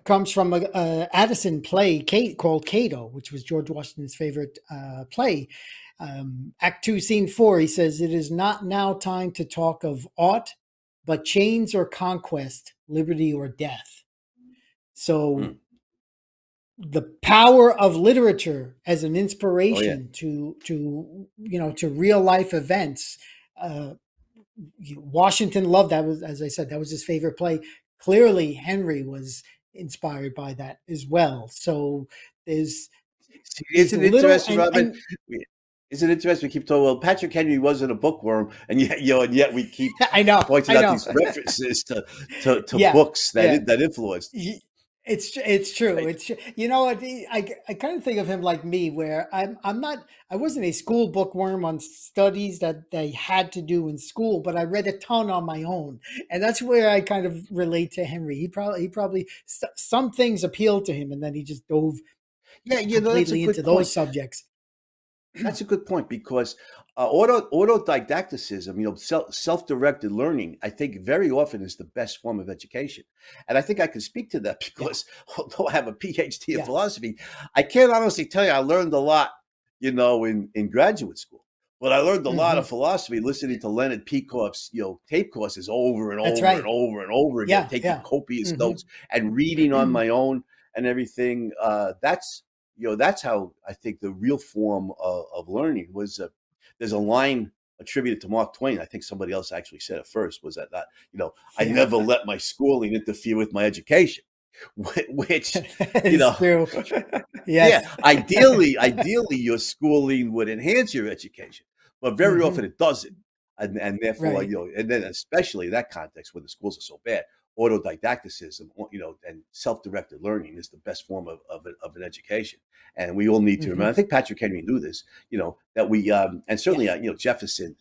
comes from a Addison play called Cato, which was George Washington's favorite play. Act 2, Scene 4, he says, "It is not now time to talk of aught but chains or conquest, liberty or death." So the power of literature as an inspiration to real life events. Washington loved that. Was, as I said, that was his favorite play. Clearly, Henry was inspired by that as well. So there's Isn't it interesting, Robin? Isn't it interesting? We keep talking. Well, Patrick Henry wasn't a bookworm, and yet we keep pointing out these references to books that influenced. It's true. It's I kind of think of him like me, where I wasn't a school bookworm on studies that they had to do in school, but I read a ton on my own, and that's where I kind of relate to Henry. He probably some things appealed to him, and then he just dove completely into those subjects. That's a good point, because autodidacticism, self-directed learning, I think very often is the best form of education. And I think I can speak to that because although I have a PhD in philosophy, I can't honestly tell you I learned a lot, in graduate school. But I learned a lot of philosophy listening to Leonard Peikoff's, tape courses over and over and over and over again, taking copious notes and reading on my own and everything. That's how I think the real form of learning was. There's a line attributed to Mark Twain. I think somebody else actually said it first. Was that I never let my schooling interfere with my education, which true. Ideally, your schooling would enhance your education, but very often it doesn't, and therefore and then especially in that context where the schools are so bad. Autodidacticism, and self-directed learning is the best form of an education, and we all need to remember. I think Patrick Henry knew this, that we and certainly Jefferson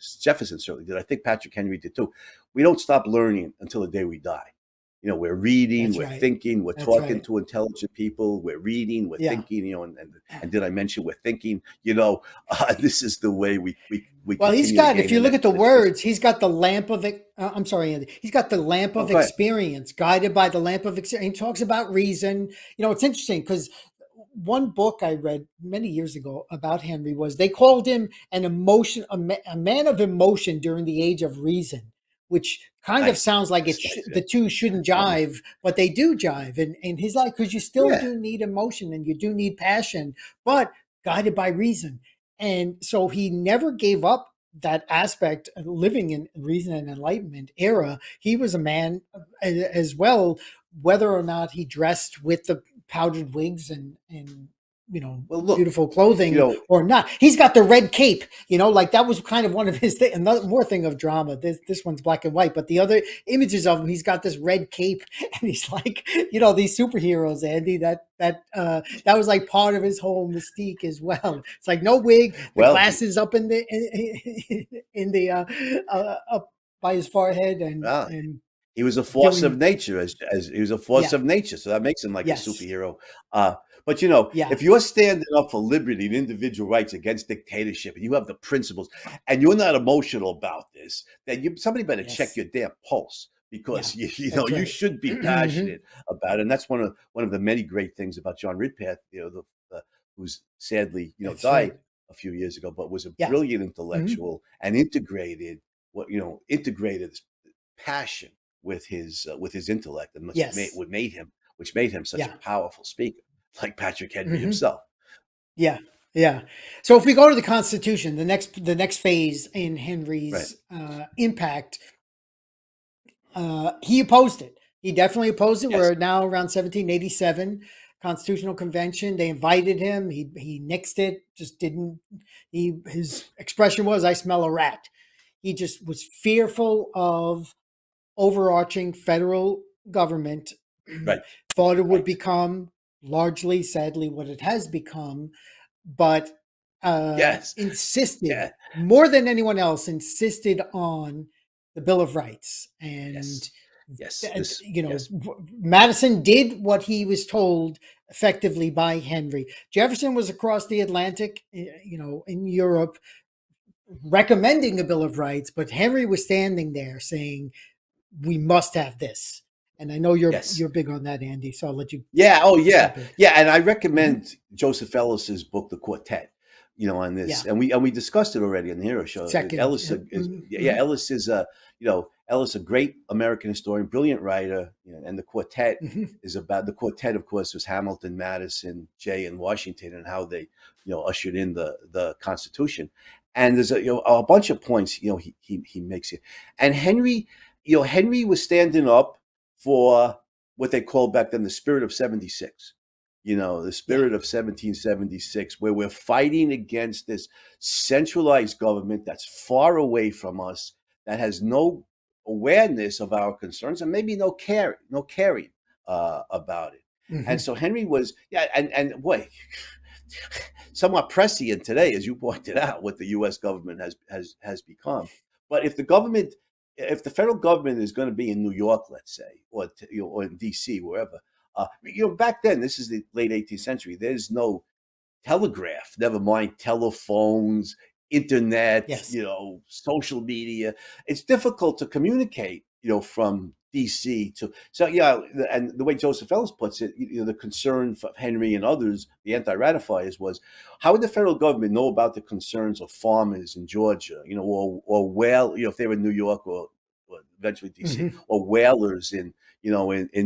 certainly did. I think Patrick Henry did too. We don't stop learning until the day we die. We're reading, we're thinking, we're talking to intelligent people, we're reading, we're thinking, and did I mention we're thinking? This is the way we well, he's got, if you look at the words, he's got the lamp of it. I'm sorry, Andy. He's got the lamp of experience, guided by the lamp of experience. He talks about reason. It's interesting because one book I read many years ago about Henry was, they called him a man of emotion during the age of reason, which kind of sounds like the two shouldn't jive, but they do jive. And he's like, because you still do need emotion and you do need passion, but guided by reason. And so he never gave up that aspect of living in reason and enlightenment era. He was a man as well, whether or not he dressed with the powdered wigs and beautiful clothing or not. He's got the red cape, like that was kind of one of his things. Another more thing of drama. This one's black and white, but the other images of him, he's got this red cape, and he's like, these superheroes, Andy. That was like part of his whole mystique as well. It's like no wig, the glasses up in the up by his forehead, and he was a force of nature, as he was a force of nature. So that makes him like a superhero. But if you're standing up for liberty and individual rights against dictatorship, and you have the principles, and you're not emotional about this, then somebody better check your damn pulse, because you should be passionate about it. And that's one of the many great things about John Ridpath, who's sadly died a few years ago, but was a brilliant intellectual and integrated passion with his intellect, and which made him such a powerful speaker, like Patrick Henry himself. Yeah. So if we go to the Constitution, the next phase in Henry's impact, he opposed it. He definitely opposed it. Yes. We're now around 1787 Constitutional Convention. They invited him. He nixed it. Just didn't. His expression was, "I smell a rat." He just was fearful of overarching federal government. Thought it would become largely, sadly, what it has become, but insisted more than anyone else, insisted on the Bill of Rights. And Yes. Yes. Madison did what he was told effectively by Henry. Jefferson was across the Atlantic, in Europe, recommending a Bill of Rights, but Henry was standing there saying, "We must have this." And I know you're big on that, Andy. So I'll let you. Yeah. Oh, yeah. Jump in. Yeah. And I recommend Joseph Ellis's book, The Quartet, on this, and we discussed it already on the Hero Show. Ellis Ellis is Ellis, a great American historian, brilliant writer, and the Quartet is about the Quartet. Of course, was Hamilton, Madison, Jay, and Washington, and how they ushered in the Constitution. And there's a bunch of points he makes here, and Henry was standing up for what they called back then the spirit of 76. The spirit of 1776, where we're fighting against this centralized government that's far away from us, that has no awareness of our concerns, and maybe no caring about it. And so Henry was, and boy, somewhat prescient today, as you pointed out, what the U.S. government has become. But if the federal government is going to be in New York, let's say, or in D.C., wherever. Back then, this is the late 18th century. There's no telegraph, never mind telephones, internet, social media. It's difficult to communicate, from DC to. So, and the way Joseph Ellis puts it, the concern for Henry and others, the anti-ratifiers, was how would the federal government know about the concerns of farmers in Georgia, or if they were in New York or eventually DC, or whalers in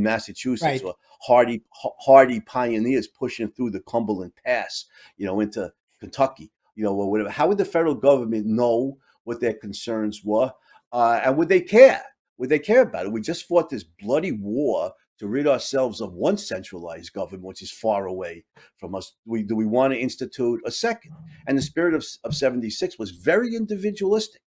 Massachusetts, or hardy pioneers pushing through the Cumberland Pass, into Kentucky, or whatever. How would the federal government know what their concerns were? And would they care? Would they care about it? We just fought this bloody war to rid ourselves of one centralized government, which is far away from us. Do we want to institute a second? And the spirit of 76 was very individualistic.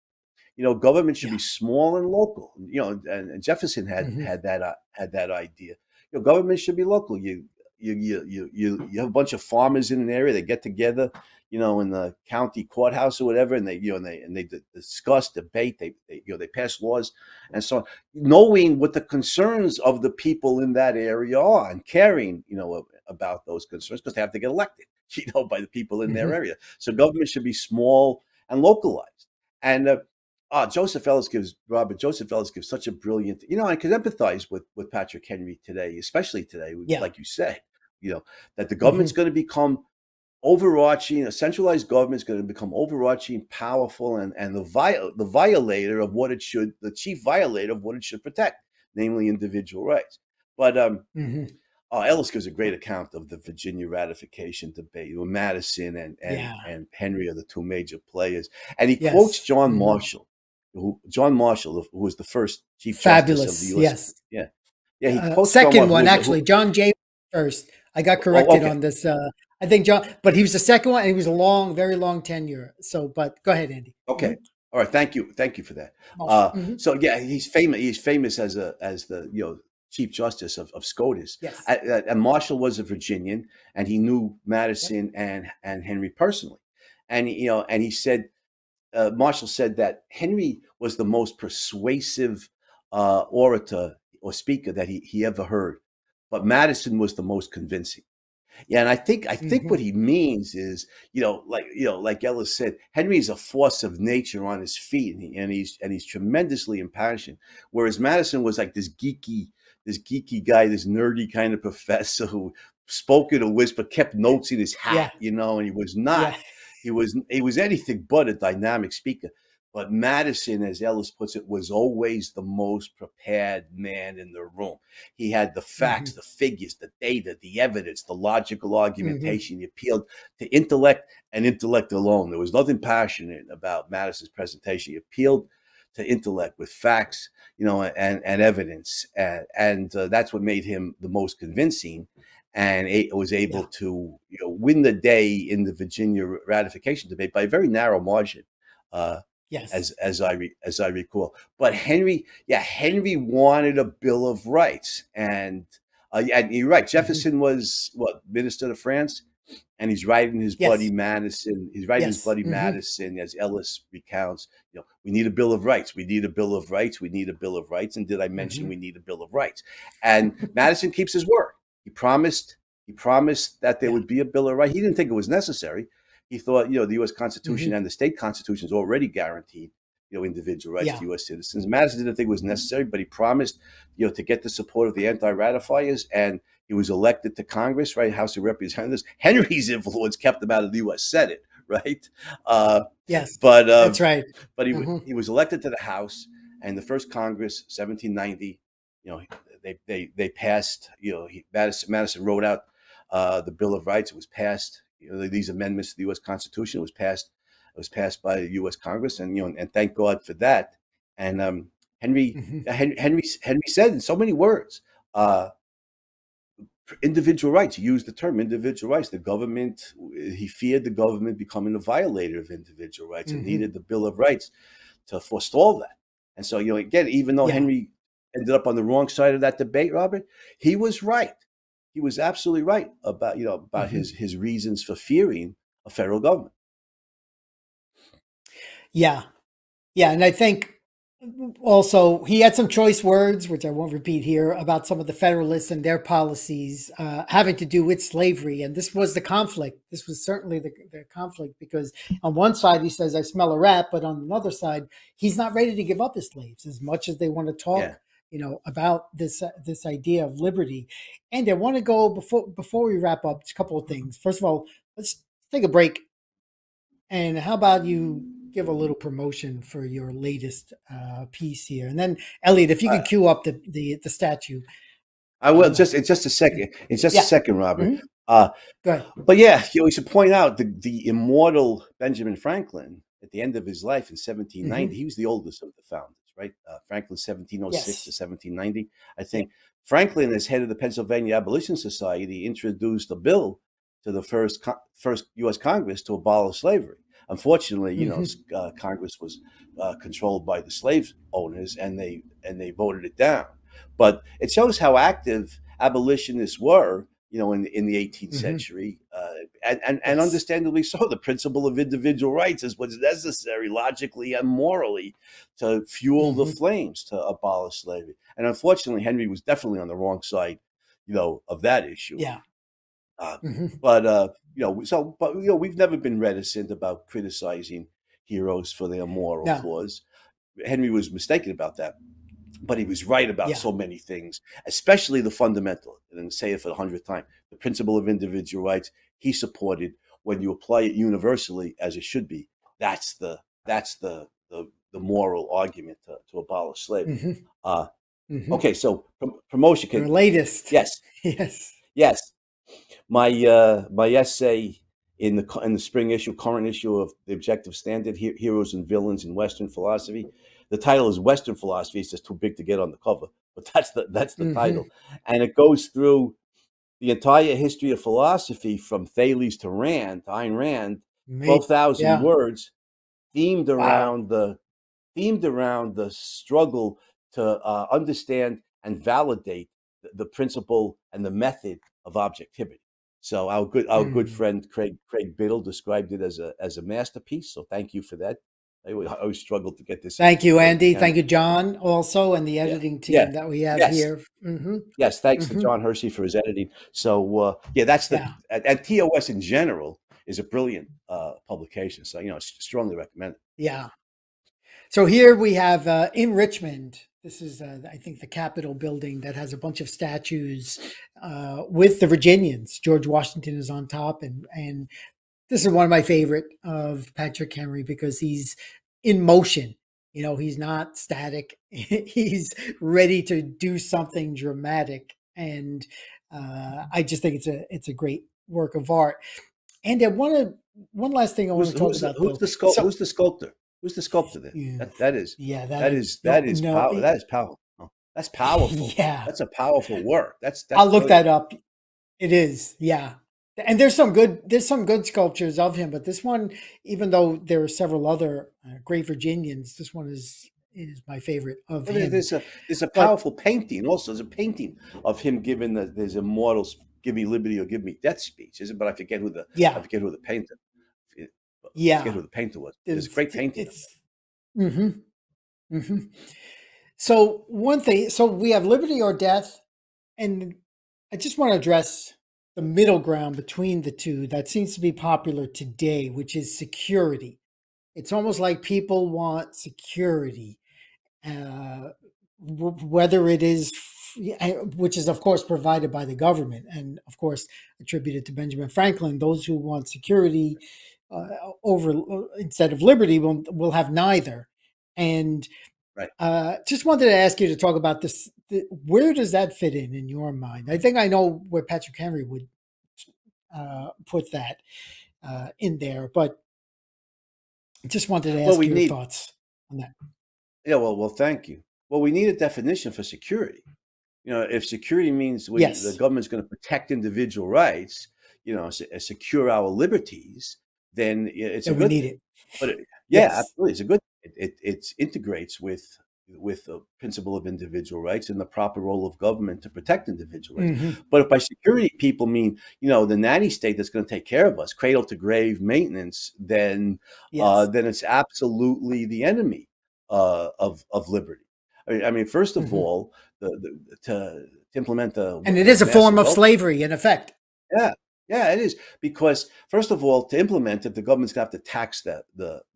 Government should be small and local. And Jefferson had that idea. Government should be local. You have a bunch of farmers in an area. They get together, in the county courthouse or whatever, and they discuss, debate. They pass laws, and so on, knowing what the concerns of the people in that area are, and caring, about those concerns, because they have to get elected, by the people in their area. So government should be small and localized. And Joseph Ellis gives such a brilliant, I could empathize with Patrick Henry today, especially today, like you said, that the government's going to become overarching, a centralized government is going to become overarching, powerful, and the violator of what it should, the chief violator of what it should protect, namely individual rights. But Ellis gives a great account of the Virginia ratification debate, where Madison and Henry are the two major players, and he quotes John Marshall. Who was the first Chief Justice of the U.S. He quotes second one, actually. John James first. I got corrected on this. I think John, but he was the second one, and he was a very long tenure. So, but go ahead, Andy. Okay. All right. Thank you for that. So he's famous. He's famous as the Chief Justice of SCOTUS. Yes. And Marshall was a Virginian, and he knew Madison and Henry personally, and he said. Marshall said that Henry was the most persuasive orator or speaker that he ever heard, but Madison was the most convincing. Yeah, and I think what he means is, like Ellis said, Henry is a force of nature on his feet, and he's tremendously impassioned, whereas Madison was like this geeky guy, this nerdy kind of professor who spoke in a whisper, kept notes in his hat, and he was not. Yeah. He was anything but a dynamic speaker. But Madison, as Ellis puts it, was always the most prepared man in the room. He had the facts, the figures, the data, the evidence, the logical argumentation. He appealed to intellect and intellect alone. There was nothing passionate about Madison's presentation. He appealed to intellect with facts, and evidence. And that's what made him the most convincing. And was able to win the day in the Virginia ratification debate by a very narrow margin, as I recall. But Henry wanted a Bill of Rights, and you're right. Jefferson was Minister to France. and he's writing his bloody Yes. Madison. He's writing his Yes. bloody Madison, as Ellis recounts. We need a Bill of Rights. We need a Bill of Rights. We need a Bill of Rights. And did I mention we need a Bill of Rights? And Madison keeps his word. He promised that there would be a Bill of Rights. He didn't think it was necessary. He thought, the U.S. Constitution and the state constitutions already guaranteed, individual rights to U.S. citizens. Madison didn't think it was necessary, but he promised, to get the support of the anti-ratifiers, and he was elected to Congress, right? House of Representatives. Henry's influence kept him out of the U.S. Senate, right? Yes, but that's right. But he was elected to the House, and the first Congress, 1790. They passed. Madison wrote out the Bill of Rights. It was passed. These amendments to the U.S. Constitution. It was passed. It was passed by the U.S. Congress, and and thank God for that. And Henry said in so many words, individual rights. He used the term individual rights. The government, he feared the government becoming a violator of individual rights and needed the Bill of Rights to forestall that. And so, again, even though Henry ended up on the wrong side of that debate, Robert, he was right. He was absolutely right about his reasons for fearing a federal government. Yeah. Yeah. And I think also he had some choice words, which I won't repeat here, about some of the Federalists and their policies having to do with slavery. And this was the conflict. This was certainly the conflict, because on one side he says, I smell a rat, but on another side, he's not ready to give up his slaves as much as they want to talk, about this idea of liberty. And I want to go before we wrap up, just a couple of things. First of all, let's take a break. And how about you give a little promotion for your latest piece here? And then, Elliot, if you could cue up the statue. I will. In just a second. In just a second, Robert. Go ahead. But we should point out the immortal Benjamin Franklin, at the end of his life in 1790, he was the oldest of the founders, right? Franklin, 1706 to 1790. I think Franklin, as head of the Pennsylvania Abolition Society, introduced a bill to the first U.S. Congress to abolish slavery. Unfortunately, Congress was controlled by the slave owners, and they voted it down. But it shows how active abolitionists were, in the 18th century, and understandably so. The principle of individual rights is what's necessary logically and morally to fuel the flames to abolish slavery. And unfortunately, Henry was definitely on the wrong side, of that issue. Yeah. But we've never been reticent about criticizing heroes for their moral flaws. Henry was mistaken about that, but he was right about so many things, especially the fundamental. And then say it for the 100th time: the principle of individual rights. He supported when you apply it universally, as it should be. That's the moral argument to abolish slavery. Okay, so promotion. Your latest. Yes. Yes. My essay in the spring issue, current issue of the Objective Standard, Heroes and Villains in Western Philosophy. The title is Western Philosophy. It's just too big to get on the cover, but that's the title, and it goes through the entire history of philosophy from Thales to Ayn Rand, 12,000 words, themed around the struggle to understand and validate the principle and the method of objectivity. So our good friend Craig Biddle described it as a masterpiece. So thank you for that. I always struggled to get this. Thank you, Andy. Thank you, John, also, and the editing team that we have here. Yes, thanks to John Hersey for his editing. So that's and TOS in general is a brilliant publication. So strongly recommend it. Yeah. So here we have in Richmond. This is, I think, the Capitol building that has a bunch of statues with the Virginians. George Washington is on top, and this is one of my favorite of Patrick Henry because he's in motion. He's not static. He's ready to do something dramatic, and I just think it's a great work of art. And one last thing I want to talk about. Who's the sculptor? Who's the sculptor there? Yeah. That is powerful. That's powerful. Yeah. That's a powerful work. I'll look that up. It is. Yeah. And there's some good sculptures of him, but this one, even though there are several other great Virginians, this one is my favorite of him. There's a powerful painting also. There's a painting of him giving his immortal "Give me liberty or give me death" speech, is it? But I forget who Yeah. the painter. I forget Yeah. who the painter was. There's a It's, great painting of that. it's, hmm hmm So one thing, so we have liberty or death, and I just want to address the middle ground between the two that seems to be popular today, which is security. It's almost like people want security, uh, whether it is, which is of course provided by the government, and of course attributed to Benjamin Franklin. Those who want security uh, over instead of liberty will have neither. And Right. just wanted to ask you to talk about this. Where does that fit in your mind? I think I know where Patrick Henry would put that in there, but just wanted to Well, ask we your need. thoughts on that. Yeah. Well. Thank you. Well, we need a definition for security. If security means the Yes, government's going to protect individual rights, secure our liberties, then it's a that we good need thing. it. But yeah, Yes. absolutely, it's a good. It integrates with the principle of individual rights and the proper role of government to protect individual rights. Hmm. But if by security people mean the nanny state that's going to take care of us, cradle to grave maintenance, Yes. then it's absolutely the enemy of liberty. I mean, first of Hmm. all, to implement And it the is a massive form of wealth. slavery, in effect. Yeah, yeah, it is because first of all, to implement it, the government's gonna have to tax the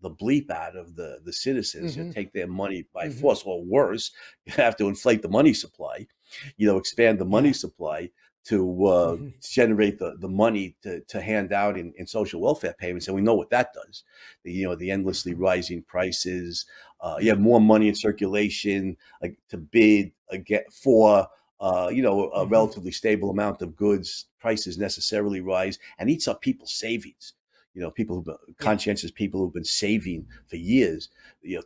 bleep out of the citizens, Hmm. take their money by Hmm. force, or worse, you have to inflate the money supply, expand the money Yeah. supply to Hmm. generate the money to hand out in social welfare payments, and we know what that does. The endlessly rising prices. You have more money in circulation, like to bid get for a Hmm. relatively stable amount of goods, prices necessarily rise and eats up people's savings. People Yeah. conscientious people who've been saving for years.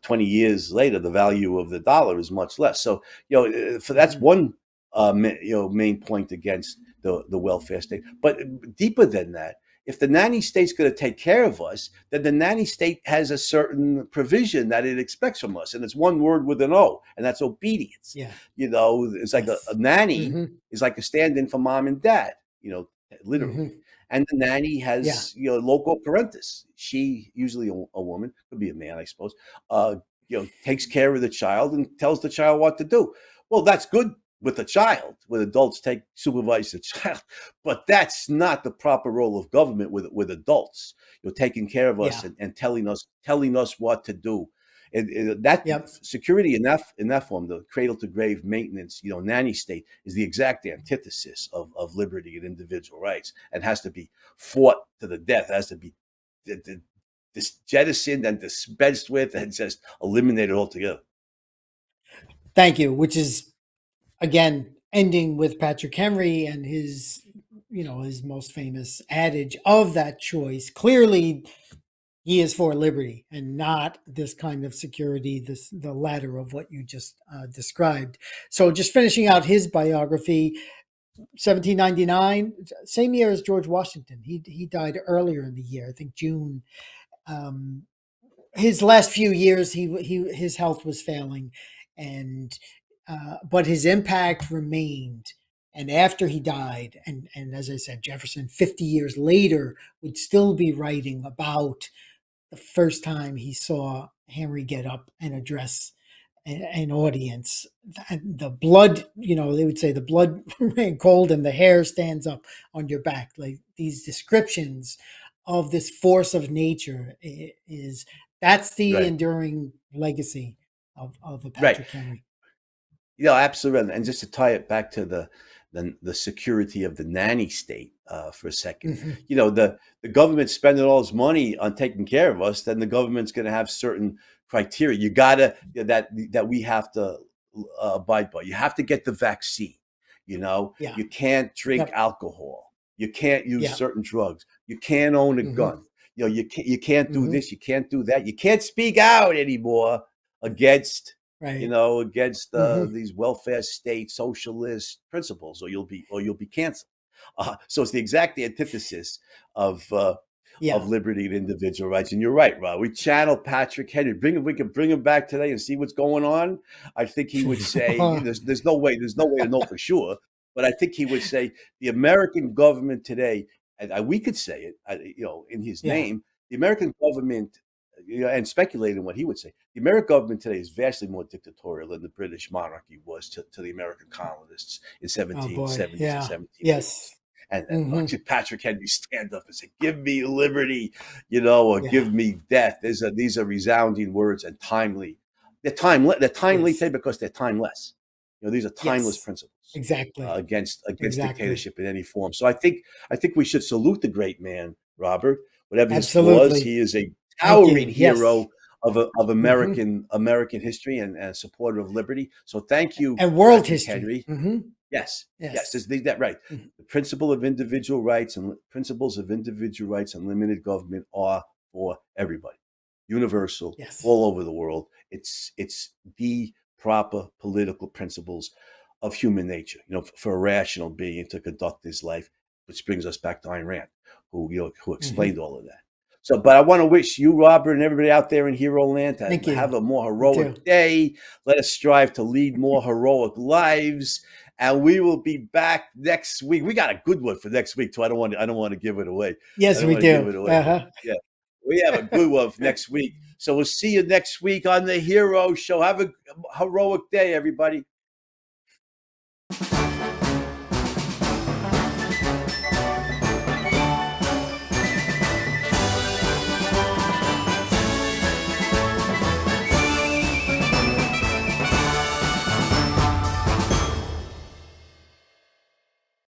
20 years later, the value of the dollar is much less. So, for that's Hmm. one, main point against the welfare state. But deeper than that, if the nanny state's going to take care of us, then the nanny state has a certain provision that it expects from us, and it's one word with an O, and that's obedience. Yeah. It's like a Yes. nanny Hmm. is like a stand-in for mom and dad, Hmm. literally. And the nanny Yeah. has, loco parentis. She, usually a woman, could be a man, I suppose, uh, takes care of the child and tells the child what to do. Well, that's good with a child, when adults supervise the child, but that's not the proper role of government with adults, taking care of us Yeah. and telling us what to do. And that Yep. security in that form, the cradle to grave maintenance, nanny state, is the exact antithesis of liberty and individual rights, and has to be fought to the death. It has to be jettisoned and dispensed with and just eliminated altogether. Thank you. Which is again ending with Patrick Henry and his most famous adage of that choice. Clearly, he is for liberty and not this kind of security, the latter of what you just described. So, just finishing out his biography, 1799, same year as George Washington. He died earlier in the year, I think June. Um, his last few years, his health was failing, and but his impact remained. And after he died, and as I said, Jefferson, 50 years later, would still be writing about the first time he saw Henry get up and address an audience. The blood, they would say the blood ran cold and the hair stands up on your back. Like these descriptions of this force of nature is that's the Right, enduring legacy of a right. Patrick Henry. Absolutely. And just to tie it back to the security of the nanny state, for a second, Hmm. the government spending all its money on taking care of us, then the government's going to have certain criteria. You gotta that we have to abide by. You have to get the vaccine. Yeah. You can't drink Yep. alcohol. You can't use Yeah. certain drugs. You can't own a Hmm. gun. You can't do Hmm. this. You can't do that. You can't speak out anymore against Right. against Hmm. these welfare state socialist principles, or you'll be canceled. So it's the exact antithesis of uh, Yeah. of liberty and individual rights. And you're right, Rob. We channel Patrick Henry. We can bring him back today and see what's going on. I think he would say, "There's no way to know for sure." but I think he would say the American government today, and we could say it, in his name, the American government, and speculating what he would say, the American government today is vastly more dictatorial than the British monarchy was to the American colonists in 1770s and 1780s. Yes. And Patrick Henry stand up and say, "Give me liberty," or "Give me death." These are resounding words and timely. They're timely today because they're timeless. These are timeless principles. Exactly. Against dictatorship in any form. So I think we should salute the great man, Robert. Whatever his flaws, he is a towering hero of American history and a supporter of liberty. So thank you, and world Patrick history. Henry. Yes. That right. The principles of individual rights and limited government are for everybody, universal, all over the world. It's the proper political principles of human nature, for a rational being to conduct his life, which brings us back to Ayn Rand, who explained all of that. So, but I want to wish you, Robert, and everybody out there in Hero Land to have a more heroic day. Let us strive to lead more heroic lives. And we will be back next week. We got a good one for next week too. I don't want to give it away. Yes, we do. Yeah, we have a good one for next week. So we'll see you next week on the Hero Show. Have a heroic day, everybody.